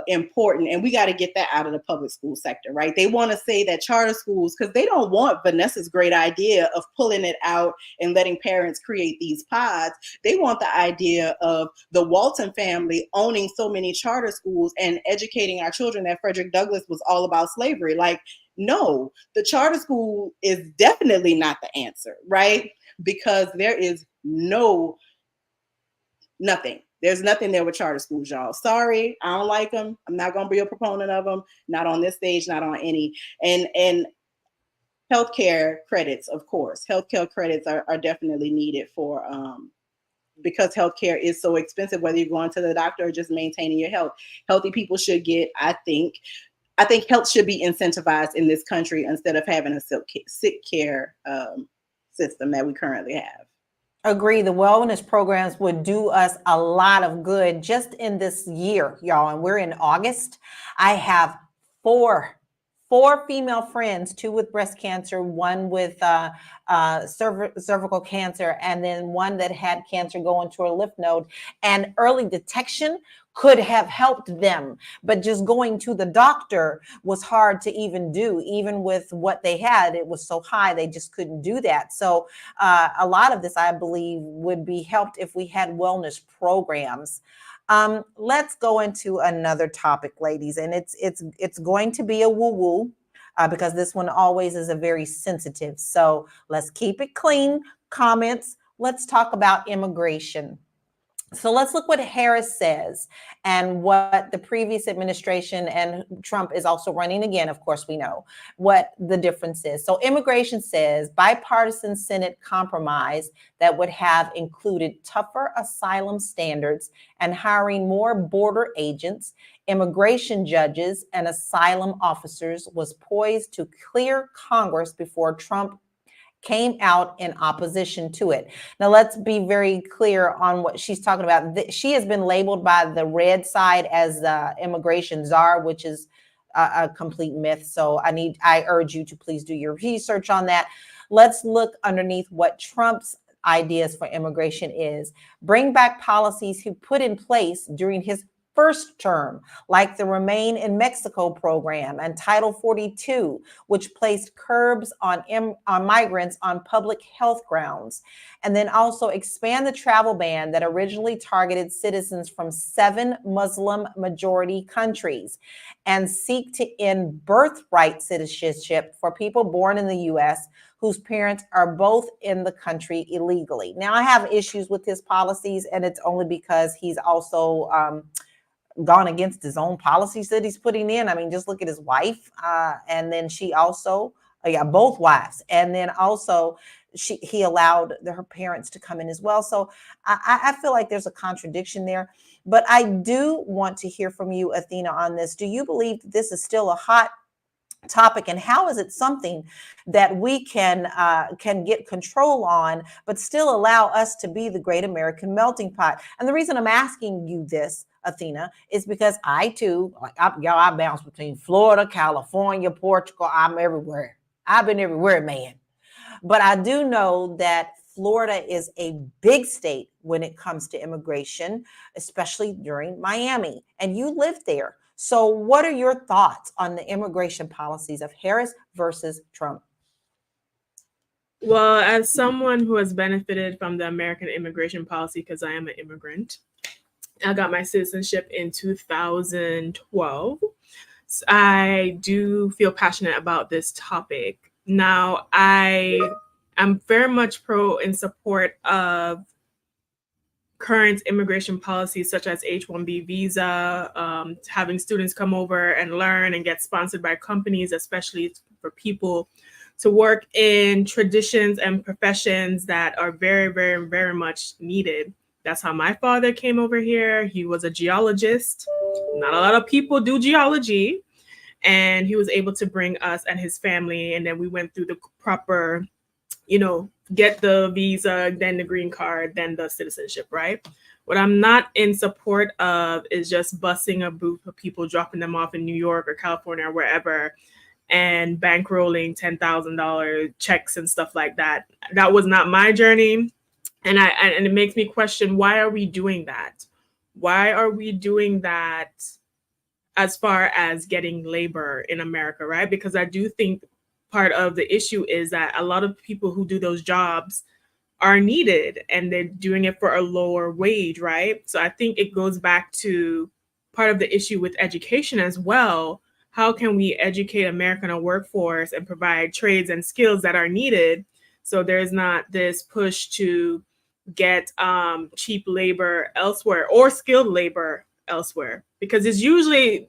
important. And we got to get that out of the public school sector, right? They want to say that charter schools, because they don't want Vanessa's great idea of pulling it out and letting parents create these pods. They want the idea of the Walton family owning so many charter schools and educating our children that Frederick Douglass was all about slavery. Like, no, the charter school is definitely not the answer, right? Because there is nothing. There's nothing there with charter schools, y'all. Sorry, I don't like them. I'm not going to be a proponent of them. Not on this stage, not on any. And healthcare credits, of course. Healthcare credits are definitely needed for because healthcare is so expensive, whether you're going to the doctor or just maintaining your health. Healthy people should get, I think health should be incentivized in this country instead of having a sick care system that we currently have. Agree. The wellness programs would do us a lot of good just in this year, y'all. And we're in August. I have four female friends, 2 with breast cancer, 1 with cervical cancer, and then 1 that had cancer going to a lymph node. And early detection could have helped them, but just going to the doctor was hard to even do. Even with what they had, it was so high, they just couldn't do that. So a lot of this, I believe, would be helped if we had wellness programs. Let's go into another topic, ladies, and it's going to be a woo-woo because this one always is a very sensitive. So let's keep it clean. Comments. Let's talk about immigration. So let's look what Harris says and what the previous administration, and Trump is also running again, of course, we know what the difference is. So immigration says bipartisan Senate compromise that would have included tougher asylum standards and hiring more border agents, immigration judges, and asylum officers was poised to clear Congress before Trump came out in opposition to it. Now, let's be very clear on what she's talking about. She has been labeled by the red side as the immigration czar, which is a complete myth. So I urge you to please do your research on that. Let's look underneath what Trump's ideas for immigration is. Bring back policies he put in place during his first term, like the Remain in Mexico program and Title 42, which placed curbs on migrants on public health grounds. And then also expand the travel ban that originally targeted citizens from 7 Muslim majority countries, and seek to end birthright citizenship for people born in the U.S. whose parents are both in the country illegally. Now, I have issues with his policies, and it's only because he's also gone against his own policies that he's putting in. I mean, just look at his wife. And then she also, both wives. And then also he allowed her parents to come in as well. So I feel like there's a contradiction there. But I do want to hear from you, Athena, on this. Do you believe that this is still a hot topic, and how is it something that we can get control on, but still allow us to be the great American melting pot? And the reason I'm asking you this, Athena, is because I too, I bounce between Florida, California, Portugal. I'm everywhere. I've been everywhere, man. But I do know that Florida is a big state when it comes to immigration, especially during Miami, and you live there. So what are your thoughts on the immigration policies of Harris versus Trump? Well, as someone who has benefited from the American immigration policy, because I am an immigrant, I got my citizenship in 2012. So I do feel passionate about this topic. Now, I am very much pro in support of current immigration policies such as H-1B visa, having students come over and learn and get sponsored by companies, especially for people to work in traditions and professions that are very, very, very much needed. That's how my father came over here. He was a geologist. Not a lot of people do geology. And he was able to bring us and his family. And then we went through the proper, get the visa, then the green card, then the citizenship, right? What I'm not in support of is just busing a group of people, dropping them off in New York or California or wherever, and bankrolling $10,000 checks and stuff like that. That was not my journey. And it makes me question, why are we doing that? Why are we doing that as far as getting labor in America, right? Because I do think part of the issue is that a lot of people who do those jobs are needed and they're doing it for a lower wage, right? So I think it goes back to part of the issue with education as well. How can we educate American workforce and provide trades and skills that are needed so there's not this push to get cheap labor elsewhere or skilled labor elsewhere? Because it's usually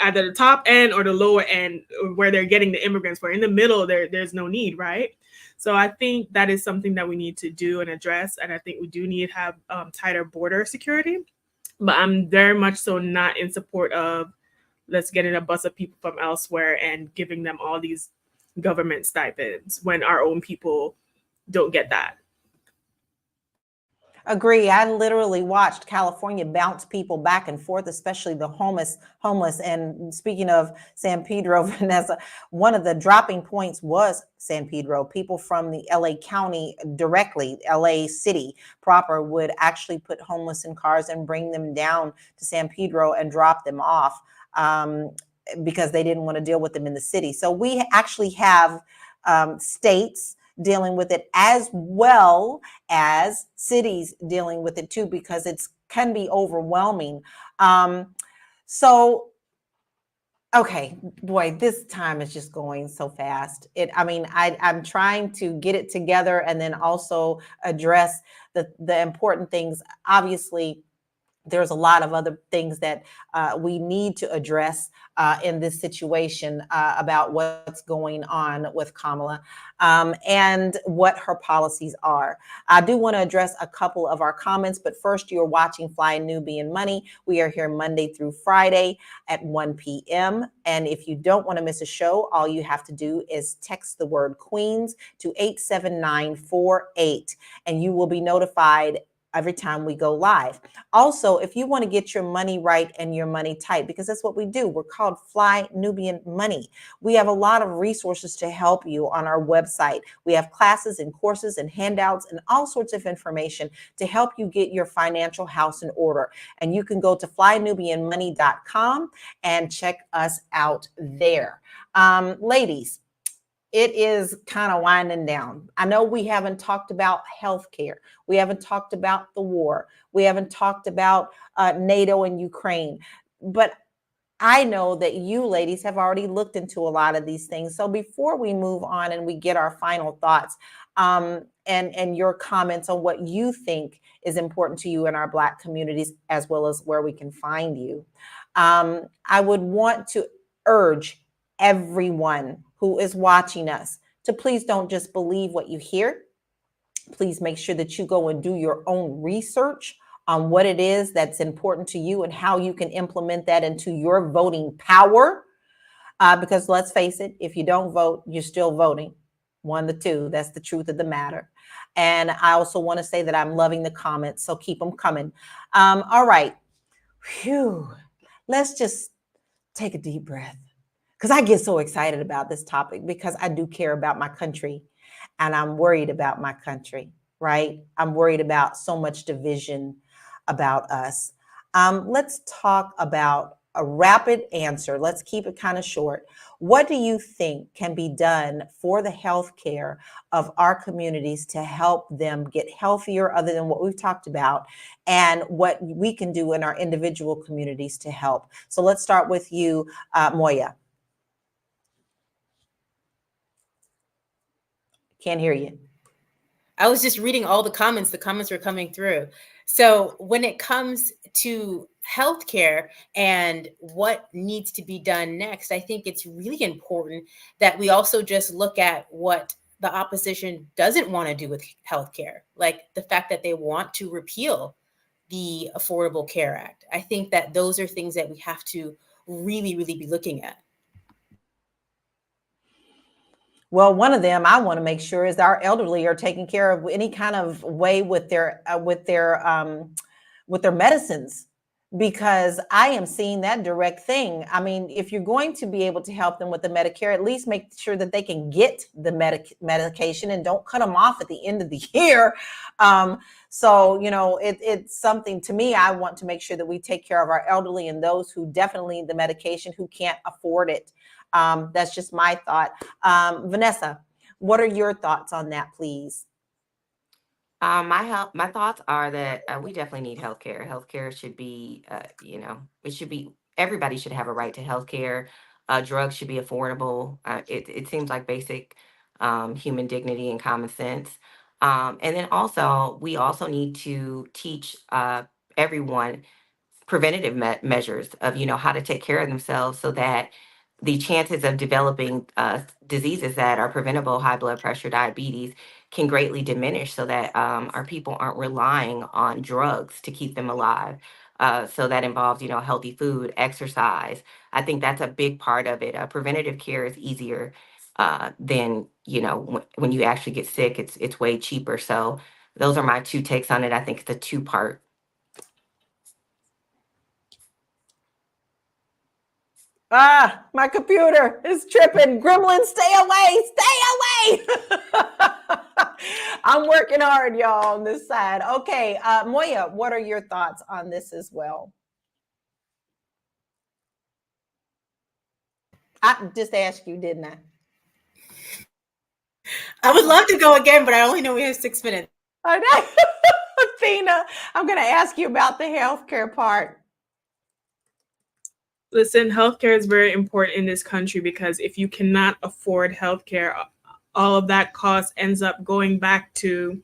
either the top end or the lower end where they're getting the immigrants for. In the middle, there's no need, right? So I think that is something that we need to do and address. And I think we do need to have tighter border security. But I'm very much so not in support of let's get in a bus of people from elsewhere and giving them all these government stipends when our own people don't get that. Agree. I literally watched California bounce people back and forth, especially the homeless. And speaking of San Pedro, Vanessa, one of the dropping points was San Pedro. People from the LA County directly, LA City proper, would actually put homeless in cars and bring them down to San Pedro and drop them off because they didn't want to deal with them in the city. So we actually have states dealing with it as well as cities dealing with it too, because it can be overwhelming. Okay, boy, this time is just going so fast. I'm trying to get it together and then also address the important things. Obviously, there's a lot of other things that we need to address in this situation about what's going on with Kamala and what her policies are. I do want to address a couple of our comments, but first, you're watching Fly Nubian Money. We are here Monday through Friday at 1 p.m. And if you don't want to miss a show, all you have to do is text the word Queens to 87948, and you will be notified every time we go live. Also, if you want to get your money right and your money tight, because that's what we do, we're called Fly Nubian Money. We have a lot of resources to help you on our website. We have classes and courses and handouts and all sorts of information to help you get your financial house in order. And you can go to flynubianmoney.com and check us out there. Ladies, it is kind of winding down. I know we haven't talked about healthcare. We haven't talked about the war. We haven't talked about NATO and Ukraine. But I know that you ladies have already looked into a lot of these things. So before we move on and we get our final thoughts and your comments on what you think is important to you in our Black communities, as well as where we can find you, I would want to urge everyone who is watching us to please don't just believe what you hear. Please make sure that you go and do your own research on what it is that's important to you and how you can implement that into your voting power. Because let's face it, if you don't vote, you're still voting. One, the two. That's the truth of the matter. And I also want to say that I'm loving the comments, so keep them coming. All right. Phew. Let's just take a deep breath, because I get so excited about this topic because I do care about my country and I'm worried about my country, right? I'm worried about so much division about us. Let's talk about a rapid answer. Let's keep it kind of short. What do you think can be done for the health care of our communities to help them get healthier, other than what we've talked about, and what we can do in our individual communities to help? So let's start with you, Moya. Can't hear you. I was just reading all the comments. The comments were coming through. So when it comes to healthcare and what needs to be done next, I think it's really important that we also just look at what the opposition doesn't want to do with healthcare, like the fact that they want to repeal the Affordable Care Act. I think that those are things that we have to really, really be looking at. Well, one of them I want to make sure is our elderly are taken care of any kind of way with their medicines, because I am seeing that direct thing. I mean, if you're going to be able to help them with the Medicare, at least make sure that they can get the medication and don't cut them off at the end of the year. So, it's something to me. I want to make sure that we take care of our elderly and those who definitely need the medication, who can't afford it. That's just my thought. Vanessa, what are your thoughts on that, please? My thoughts are that we definitely need healthcare. Healthcare should be, it should be, everybody should have a right to healthcare. Drugs should be affordable. It seems like basic human dignity and common sense. And then also, we also need to teach everyone preventative measures of how to take care of themselves, so that the chances of developing diseases that are preventable, high blood pressure, diabetes, can greatly diminish, so that our people aren't relying on drugs to keep them alive. So that involves healthy food, exercise. I think that's a big part of it. Preventative care is easier than when you actually get sick. It's way cheaper. So those are my two takes on it. I think it's a two-part. My computer is tripping. Gremlin, stay away, stay away. I'm working hard, y'all, on this side. Okay, Moya, what are your thoughts on this as well? I just asked you, didn't I? I would love to go again, but I only know we have 6 minutes. I know. Athena, I'm going to ask you about the healthcare part. Listen, healthcare is very important in this country, because if you cannot afford healthcare, all of that cost ends up going back to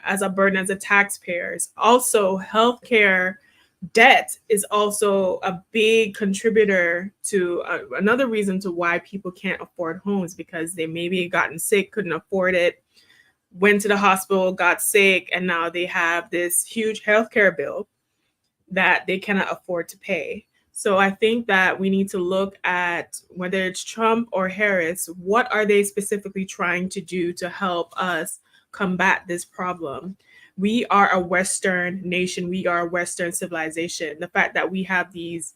as a burden as a taxpayers. Also, healthcare debt is also a big contributor to another reason to why people can't afford homes, because they maybe gotten sick, couldn't afford it, went to the hospital, got sick, and now they have this huge healthcare bill that they cannot afford to pay. So I think that we need to look at, whether it's Trump or Harris, what are they specifically trying to do to help us combat this problem? We are a Western nation. We are a Western civilization. The fact that we have these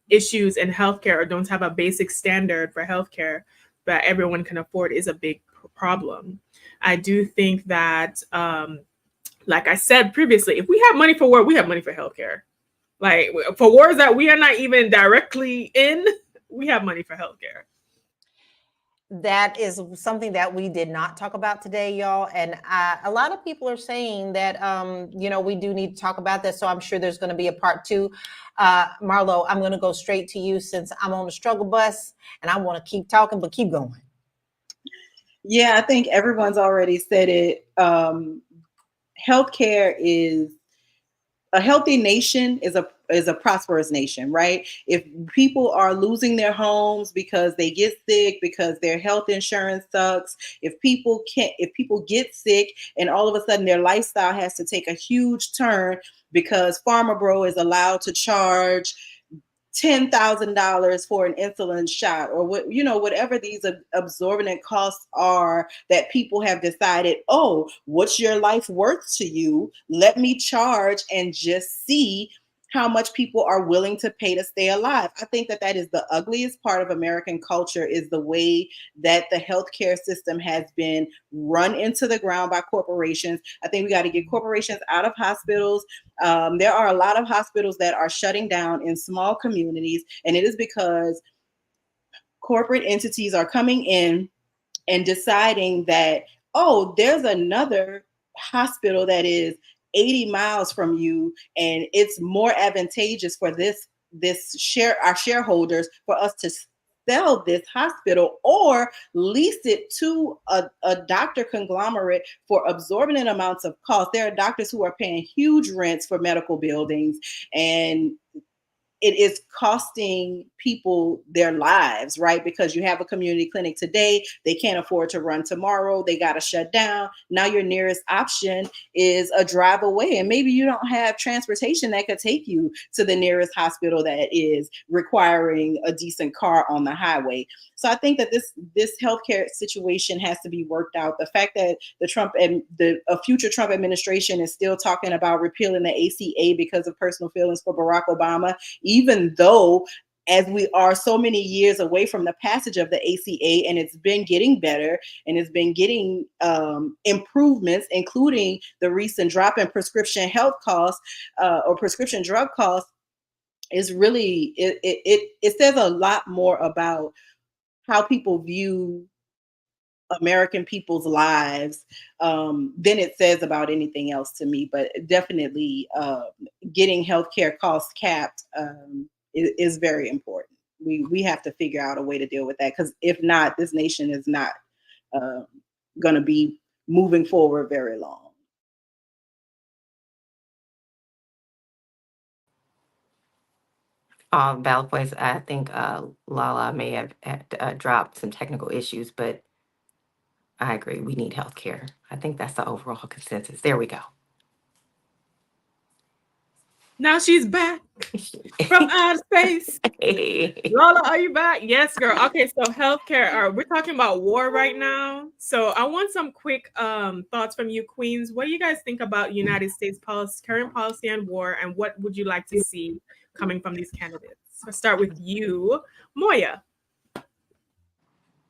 issues in healthcare, or don't have a basic standard for healthcare that everyone can afford, is a big problem. I do think that, like I said previously, if we have money for war, we have money for healthcare. Like, for wars that we are not even directly in, we have money for healthcare. That is something that we did not talk about today, y'all. And a lot of people are saying that, we do need to talk about this. So I'm sure there's going to be a part 2. Marlo, I'm going to go straight to you, since I'm on the struggle bus and I want to keep talking, but keep going. Yeah, I think everyone's already said it. Healthcare is a healthy nation is a prosperous nation, right? If people are losing their homes because they get sick, because their health insurance sucks, if people get sick and all of a sudden their lifestyle has to take a huge turn because Pharma Bro is allowed to charge $10,000 for an insulin shot, or whatever these absorbent costs are that people have decided, oh, what's your life worth to you? Let me charge and just see how much people are willing to pay to stay alive. I think that is the ugliest part of American culture, is the way that the healthcare system has been run into the ground by corporations. I think we got to get corporations out of hospitals. There are a lot of hospitals that are shutting down in small communities, and it is because corporate entities are coming in and deciding that, oh, there's another hospital that is 80 miles from you, and it's more advantageous for our shareholders for us to sell this hospital or lease it to a doctor conglomerate for absorbent amounts of cost. There are doctors who are paying huge rents for medical buildings, and it is costing people their lives, right? Because you have a community clinic today, they can't afford to run tomorrow, they got to shut down. Now your nearest option is a drive away, and maybe you don't have transportation that could take you to the nearest hospital that is requiring a decent car on the highway. So I think that this healthcare situation has to be worked out. The fact that a future Trump administration is still talking about repealing the ACA because of personal feelings for Barack Obama, even though as we are so many years away from the passage of the ACA, and it's been getting better, and it's been getting improvements, including the recent drop in prescription health costs or prescription drug costs, is really, it says a lot more about how people view American people's lives than it says about anything else to me. But definitely getting healthcare costs capped is very important. We have to figure out a way to deal with that, because if not, this nation is not going to be moving forward very long. Valid points. I think Lala may have dropped some technical issues, but I agree. We need healthcare. I think that's the overall consensus. There we go. Now she's back from outer space. Lala, are you back? Yes, girl. Okay, so healthcare. We're talking about war right now. So I want some quick thoughts from you, Queens. What do you guys think about United States current policy on war, and what would you like to see coming from these candidates? I'll start with you, Moya.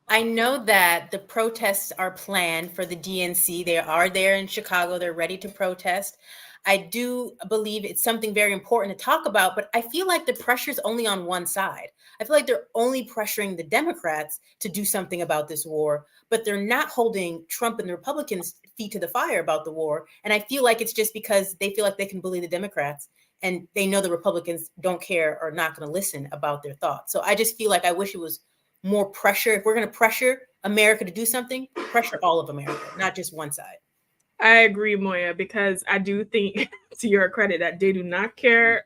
I know that the protests are planned for the DNC. They are there in Chicago. They're ready to protest. I do believe it's something very important to talk about, but I feel like the pressure is only on one side. I feel like they're only pressuring the Democrats to do something about this war, but they're not holding Trump and the Republicans' feet to the fire about the war. And I feel like it's just because they feel like they can bully the Democrats, and they know the Republicans don't care or not going to listen about their thoughts. So I just feel like I wish it was more pressure. If we're going to pressure America to do something, pressure all of America, not just one side. I agree, Moya, because I do think, to your credit, that they do not care.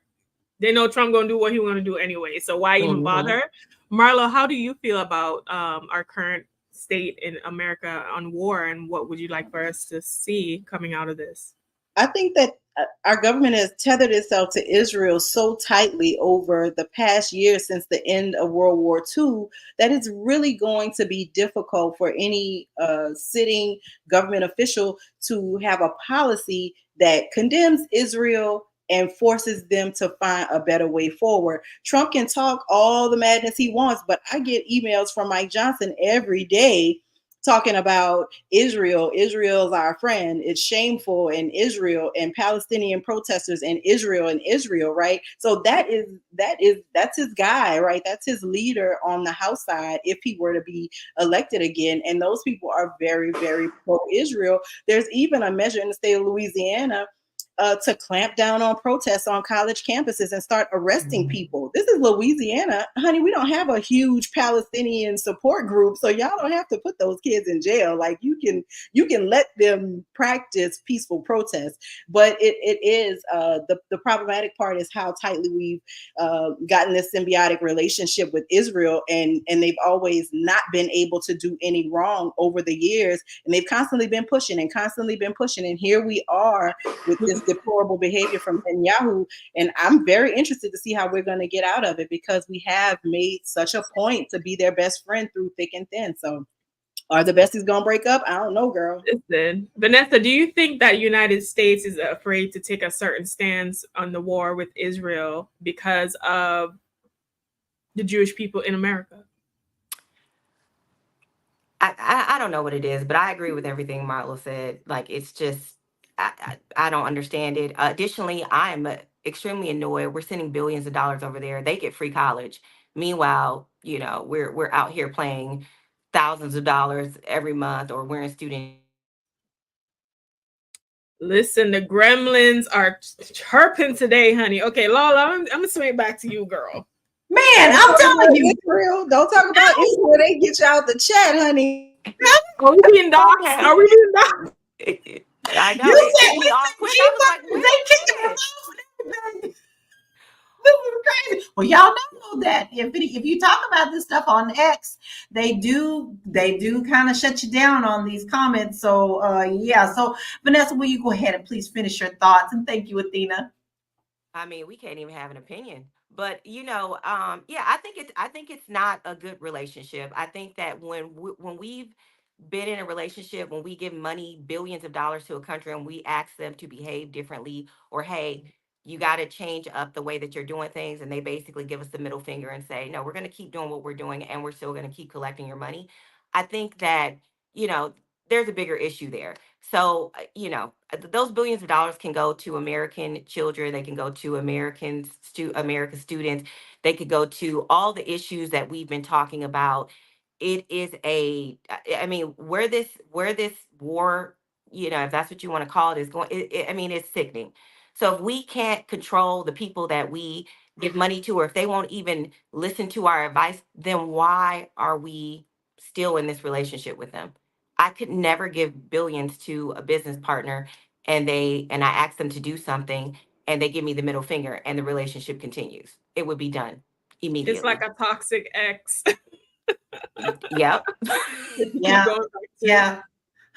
They know Trump going to do what he want to do anyway. So why even bother? Marlo, how do you feel about our current state in America on war, and what would you like for us to see coming out of this? I think that our government has tethered itself to Israel so tightly over the past year since the end of World War II that it's really going to be difficult for any sitting government official to have a policy that condemns Israel and forces them to find a better way forward. Trump can talk all the madness he wants, but I get emails from Mike Johnson every day talking about Israel. Israel's our friend. It's shameful, and Israel and Palestinian protesters and Israel, right? So that's his guy, right? That's his leader on the House side if he were to be elected again. And those people are very, very pro-Israel. There's even a measure in the state of Louisiana to clamp down on protests on college campuses and start arresting people. This is Louisiana. Honey, we don't have a huge Palestinian support group, so y'all don't have to put those kids in jail. Like, you can let them practice peaceful protest. But it is the problematic part is how tightly we've gotten this symbiotic relationship with Israel, and they've always not been able to do any wrong over the years, and they've constantly been pushing, and here we are with this deplorable behavior from Netanyahu. And I'm very interested to see how we're going to get out of it, because we have made such a point to be their best friend through thick and thin. So are the besties going to break up? I don't know, girl. Listen, Vanessa, do you think that United States is afraid to take a certain stance on the war with Israel because of the Jewish people in America? I don't know what it is, but I agree with everything Marlo said. Like, it's just, I don't understand it. Additionally, I'm extremely annoyed. We're sending billions of dollars over there. They get free college. Meanwhile, you know, we're out here playing thousands of dollars every month, or we're in student. Listen, the gremlins are chirping today, honey. Okay, Lola, I'm gonna swing it back to you, girl. Man, I'm telling you. Israel. Don't talk about Israel. They get you out the chat, honey. Are we being doxxed? Okay. Are we being doxxed? I know. You They said kicked me off quick. I was like, wait they a kicked him minute. off and everything. This is crazy. Well, y'all know that if you talk about this stuff on X, they do kind of shut you down on these comments. So yeah. So Vanessa, will you go ahead and please finish your thoughts? And thank you, Athena. I mean, we can't even have an opinion. But yeah, I think it's not a good relationship. I think that when we've been in a relationship, when we give money, billions of dollars to a country, and we ask them to behave differently, or hey, you got to change up the way that you're doing things, and they basically give us the middle finger and say, no, we're going to keep doing what we're doing, and we're still going to keep collecting your money. I think that, you know, there's a bigger issue there. So, those billions of dollars can go to American children. They can go to American students. They could go to all the issues that we've been talking about. It is I mean, where this war, if that's what you want to call it, is going. I mean, it's sickening. So if we can't control the people that we give money to, or if they won't even listen to our advice, then why are we still in this relationship with them? I could never give billions to a business partner, and I ask them to do something, and they give me the middle finger, and the relationship continues. It would be done immediately. It's like a toxic ex. Yep. Yeah. Yeah.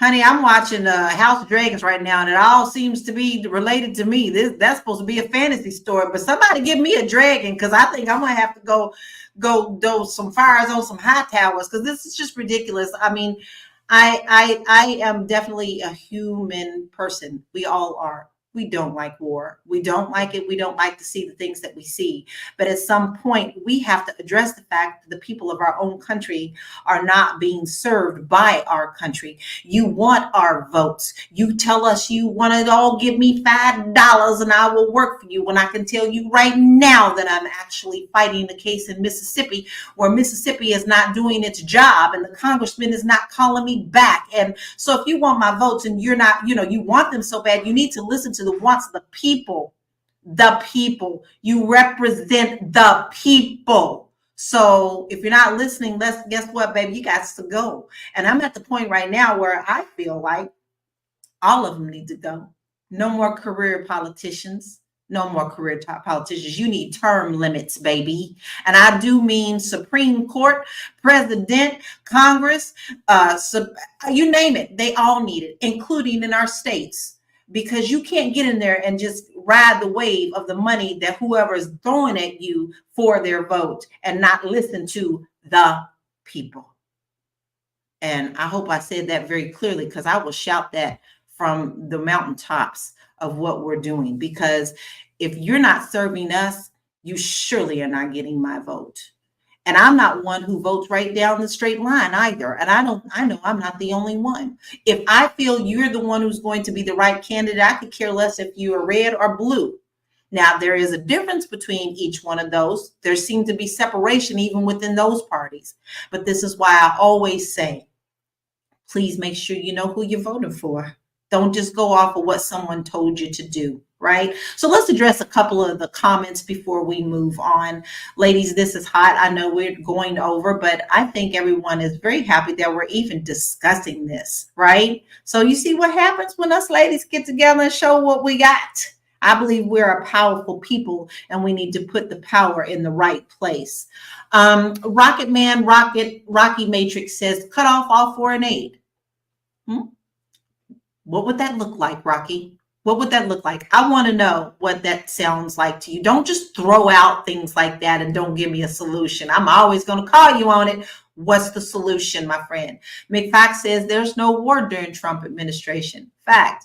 Honey, I'm watching House of Dragons right now, and it all seems to be related to me. That's supposed to be a fantasy story, but somebody give me a dragon, because I think I'm gonna have to go do some fires on some high towers, because this is just ridiculous. I mean, I am definitely a human person. We all are. We don't like war. We don't like it. We don't like to see the things that we see. But at some point, we have to address the fact that the people of our own country are not being served by our country. You want our votes. You tell us you want to all give me $5 and I will work for you, when I can tell you right now that I'm actually fighting a case in Mississippi where Mississippi is not doing its job and the congressman is not calling me back. And so if you want my votes and you're not, you want them so bad, you need to listen to the wants of the people. The people. You represent the people. So if you're not listening, guess what, baby? You got to go. And I'm at the point right now where I feel like all of them need to go. No more career politicians. No more career politicians. You need term limits, baby. And I do mean Supreme Court, President, Congress, you name it. They all need it, including in our states. Because you can't get in there and just ride the wave of the money that whoever is throwing at you for their vote and not listen to the people. And I hope I said that very clearly, because I will shout that from the mountaintops of what we're doing. Because if you're not serving us, you surely are not getting my vote. And I'm not one who votes right down the straight line either. And I know I'm not the only one. If I feel you're the one who's going to be the right candidate, I could care less if you are red or blue. Now, there is a difference between each one of those. There seems to be separation even within those parties. But this is why I always say, please make sure you know who you're voting for. Don't just go off of what someone told you to do, right? So let's address a couple of the comments before we move on. Ladies, this is hot. I know we're going over, but I think everyone is very happy that we're even discussing this, right? So you see what happens when us ladies get together and show what we got. I believe we're a powerful people, and we need to put the power in the right place. Rocket Man, Rocky Matrix says, cut off all foreign aid. What would that look like, Rocky? What would that look like? I want to know what that sounds like to you. Don't just throw out things like that and don't give me a solution. I'm always going to call you on it. What's the solution, my friend? McFax says there's no war during Trump administration. Fact.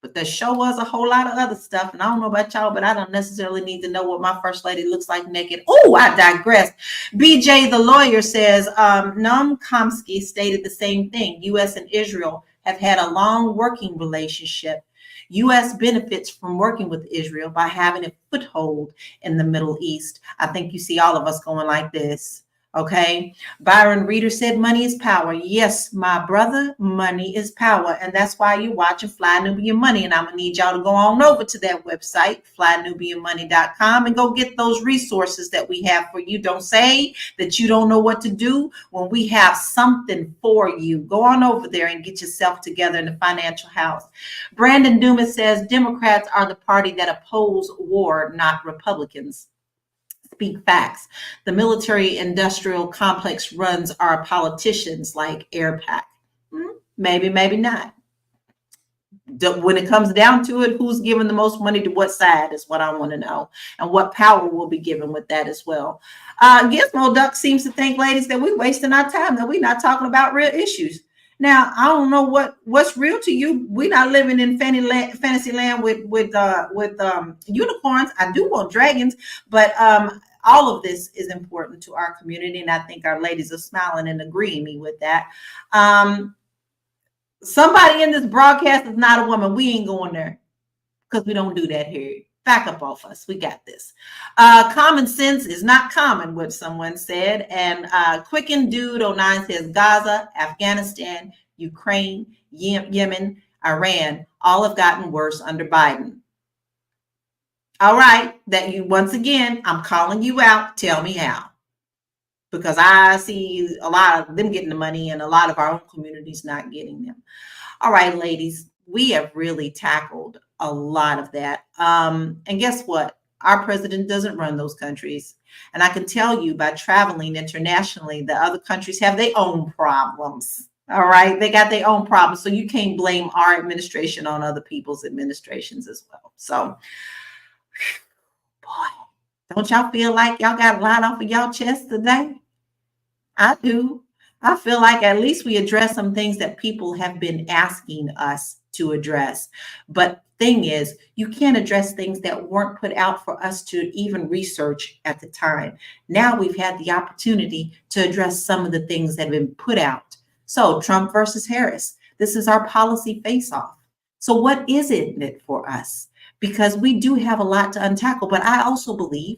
But the show was a whole lot of other stuff. And I don't know about y'all, but I don't necessarily need to know what my first lady looks like naked. Oh, I digress. BJ, the lawyer, says Noam Chomsky stated the same thing. U.S. and Israel have had a long working relationship. U.S. benefits from working with Israel by having a foothold in the Middle East. I think you see all of us going like this. Okay. Byron Reader said money is power. Yes, my brother, money is power. And that's why you're watching Fly Nubian Money. And I'm going to need y'all to go on over to that website, flynubianmoney.com, and go get those resources that we have for you. Don't say that you don't know what to do when we have something for you. Go on over there and get yourself together in the financial house. Brandon Dumas says Democrats are the party that oppose war, not Republicans. Speak facts. The military industrial complex runs our politicians like AirPack. Maybe, maybe not. When it comes down to it, who's giving the most money to what side is what I want to know, and what power will be given with that as well. Gizmo Duck seems to think, ladies, that we're wasting our time, that we're not talking about real issues. Now, I don't know what's real to you. We're not living in fantasy land with unicorns. I do want dragons, but all of this is important to our community, and I think our ladies are smiling and agreeing me with that. Somebody in this broadcast is not a woman. We ain't going there because we don't do that here. Back up off us. We got this. Common sense is not common, what someone said. And Quicken Dude 09 says Gaza, Afghanistan, Ukraine, Yemen, Iran, all have gotten worse under Biden. All right, that you once again, I'm calling you out. Tell me how. Because I see a lot of them getting the money and a lot of our own communities not getting them. All right, ladies, we have really tackled a lot of that. And guess what? Our president doesn't run those countries. And I can tell you by traveling internationally, the other countries have their own problems. All right. They got their own problems. So you can't blame our administration on other people's administrations as well. So, boy, don't y'all feel like y'all got a lot off of y'all chest today? I do. I feel like at least we address some things that people have been asking us to address. But thing is, you can't address things that weren't put out for us to even research at the time. Now we've had the opportunity to address some of the things that have been put out. So Trump versus Harris, this is our policy face-off. So what is it for us? Because we do have a lot to untackle, but I also believe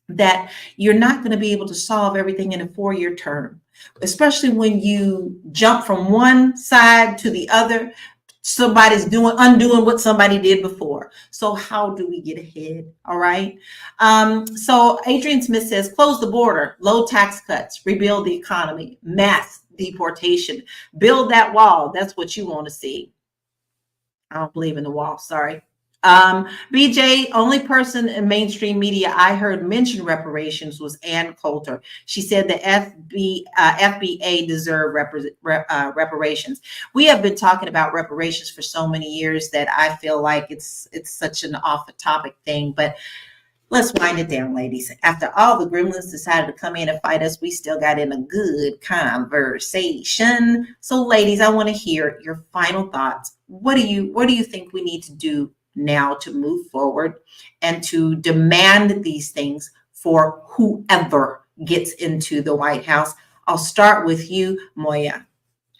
that you're not going to be able to solve everything in a 4-year term, especially when you jump from one side to the other. Somebody's undoing what somebody did before. So how do we get ahead? All right. So Adrian Smith says, close the border, low tax cuts, rebuild the economy, mass deportation, build that wall. That's what you want to see. I don't believe in the wall. Sorry. BJ, only person in mainstream media I heard mention reparations was Ann Coulter. She said the FBA deserve reparations. We have been talking about reparations for so many years that I feel like it's such an off-topic thing, but let's wind it down, ladies. After all the gremlins decided to come in and fight us, we still got in a good conversation. So ladies, I want to hear your final thoughts. What do you think we need to do now to move forward and to demand these things for whoever gets into the White House? I'll start with you, Moya.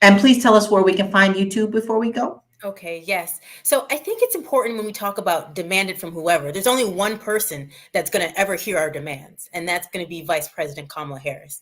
And please tell us where we can find you too before we go. Okay, yes. So I think it's important when we talk about demanded from whoever, there's only one person that's going to ever hear our demands, and that's going to be Vice President Kamala Harris.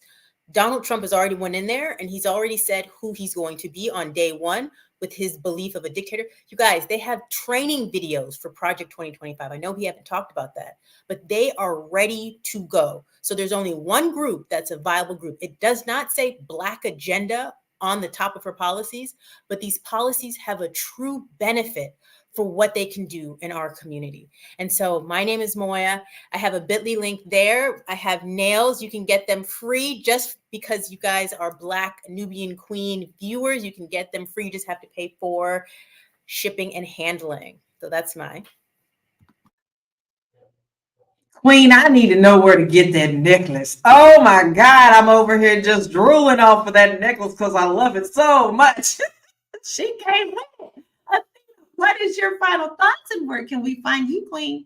Donald Trump has already went in there and he's already said who he's going to be on day one with his belief of a dictator. You guys, they have training videos for Project 2025. I know we haven't talked about that, but they are ready to go. So there's only one group that's a viable group. It does not say Black agenda on the top of her policies, but these policies have a true benefit for what they can do in our community. And so my name is Moya. I have a bit.ly link there. I have nails. You can get them free just because you guys are Black Nubian Queen viewers. You can get them free. You just have to pay for shipping and handling. So that's mine. Queen, I need to know where to get that necklace. Oh my God, I'm over here just drooling off of that necklace because I love it so much. She came with it. What is your final thoughts and where can we find you, Queen?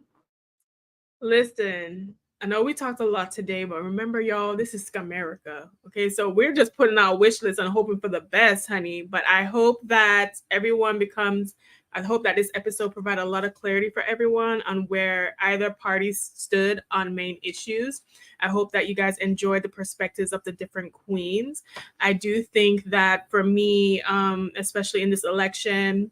Listen, I know we talked a lot today, but remember, y'all, this is Scamerica. Okay, so we're just putting out a wish list and hoping for the best, honey. But I hope that I hope that this episode provided a lot of clarity for everyone on where either party stood on main issues. I hope that you guys enjoyed the perspectives of the different queens. I do think that for me, especially in this election,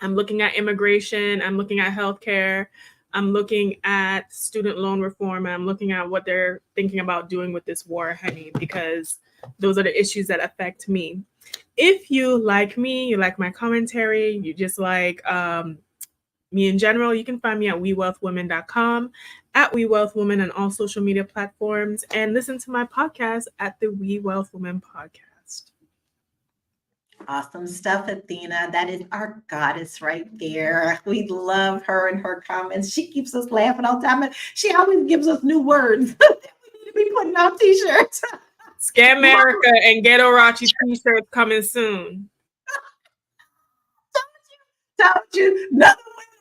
I'm looking at immigration, I'm looking at healthcare, I'm looking at student loan reform, and I'm looking at what they're thinking about doing with this war, honey, because those are the issues that affect me. If you like me, you like my commentary, you just like me in general, you can find me at wewealthwomen.com, at wewealthwomen on all social media platforms, and listen to my podcast at the We Wealth Women podcast. Awesome stuff, Athena. That is our goddess right there. We love her and her comments. She keeps us laughing all the time. And she always gives us new words that we need to be putting on t-shirts. Scamerica and Ghetto Rachi t-shirts coming soon. Told you, another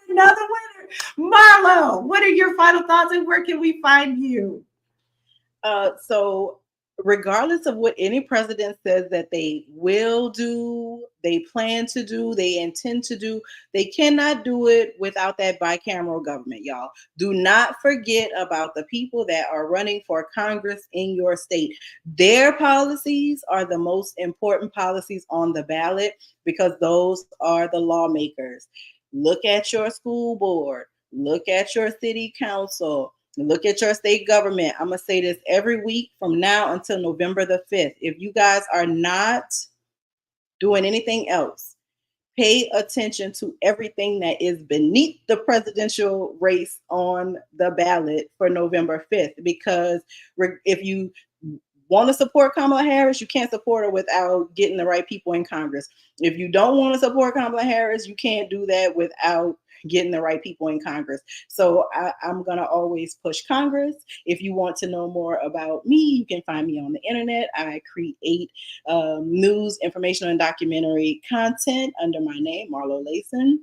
winner. Marlo, what are your final thoughts and where can we find you? So regardless of what any president says that they will do, they plan to do, they intend to do, they cannot do it without that bicameral government, y'all. Do not forget about the people that are running for Congress in your state. Their policies are the most important policies on the ballot because those are the lawmakers. Look at your school board, look at your city council, look at your state government. I'm going to say this every week from now until November the 5th. If you guys are not doing anything else, pay attention to everything that is beneath the presidential race on the ballot for November 5th. Because if you want to support Kamala Harris, you can't support her without getting the right people in Congress. If you don't want to support Kamala Harris, you can't do that without getting the right people in Congress. So I'm going to always push Congress. If you want to know more about me, you can find me on the internet. I create news, informational, and documentary content under my name, Marlo Layson.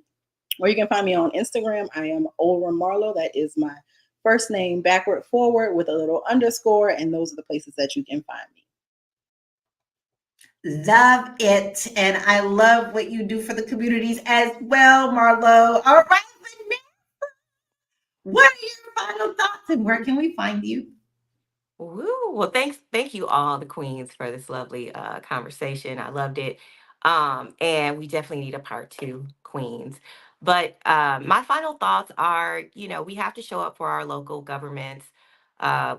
Or you can find me on Instagram. I am Olra Marlo. That is my first name backward forward with a little underscore. And those are the places that you can find me. Love it. And I love what you do for the communities as well, Marlo. All right. What are your final thoughts and where can we find you? Woo. Well, thank you all, the queens, for this lovely conversation. I loved it. And we definitely need a part 2, queens. But my final thoughts are, we have to show up for our local governments.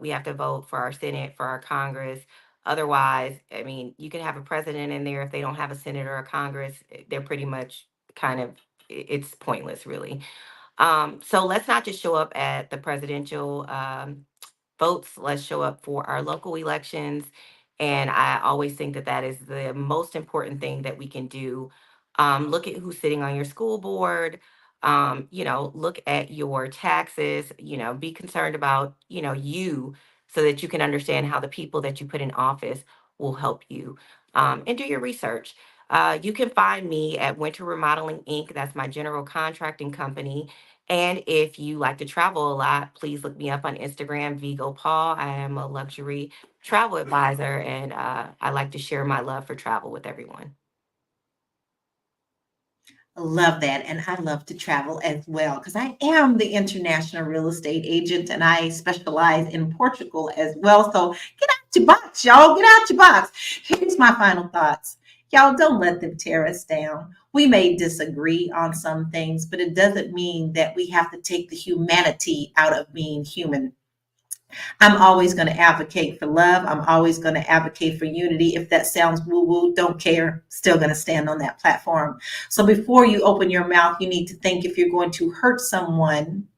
We have to vote for our Senate, for our Congress. Otherwise, I mean, you can have a president in there. If they don't have a Senate or a Congress, they're pretty much it's pointless, really. So let's not just show up at the presidential votes. Let's show up for our local elections. And I always think that that is the most important thing that we can do. Look at who's sitting on your school board. Look at your taxes. Be concerned about, you, so that you can understand how the people that you put in office will help you. And do your research. You can find me at Winter Remodeling Inc. That's my general contracting company. And if you like to travel a lot, please look me up on Instagram, Vigo Paul. I am a luxury travel advisor, and I like to share my love for travel with everyone. Love that. And I love to travel as well because I am the international real estate agent and I specialize in Portugal as well. So get out your box, y'all. Get out your box. Here's my final thoughts. Y'all, don't let them tear us down. We may disagree on some things, but it doesn't mean that we have to take the humanity out of being human. I'm always going to advocate for love. I'm always going to advocate for unity. If that sounds woo-woo, don't care. Still going to stand on that platform. So before you open your mouth, you need to think if you're going to hurt someone,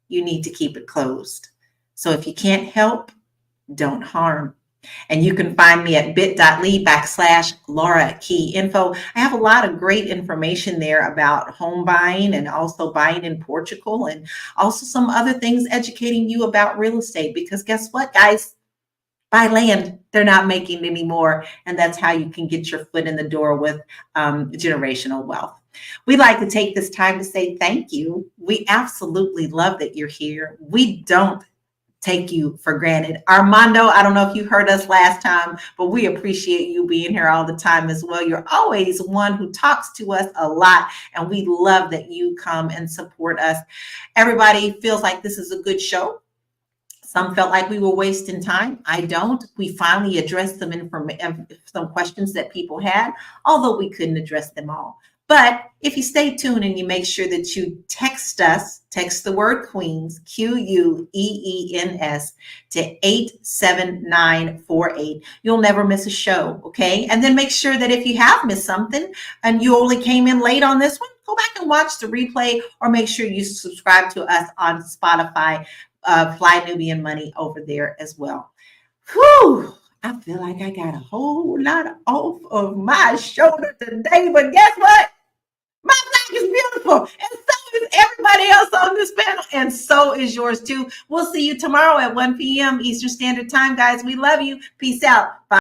you need to keep it closed. So if you can't help, don't harm. And you can find me at bit.ly/Laura Key Info. I have a lot of great information there about home buying and also buying in Portugal, and also some other things educating you about real estate. Because guess what, guys? Buy land, they're not making anymore. And that's how you can get your foot in the door with generational wealth. We'd like to take this time to say thank you. We absolutely love that you're here. We don't take you for granted. Armando, I don't know if you heard us last time, but we appreciate you being here all the time as well. You're always one who talks to us a lot, and we love that you come and support us. Everybody feels like this is a good show. Some felt like we were wasting time. I don't. We finally addressed some questions that people had, although we couldn't address them all. But if you stay tuned and you make sure that you text us, text the word Queens, QUEENS, to 87948. You'll never miss a show, okay? And then make sure that if you have missed something and you only came in late on this one, go back and watch the replay, or make sure you subscribe to us on Spotify, Fly Nubian Money over there as well. Whew! I feel like I got a whole lot off of my shoulder today, but guess what? My black is beautiful, and so is everybody else on this panel, and so is yours too. We'll see you tomorrow at 1 p.m. Eastern Standard Time, guys. We love you. Peace out. Bye.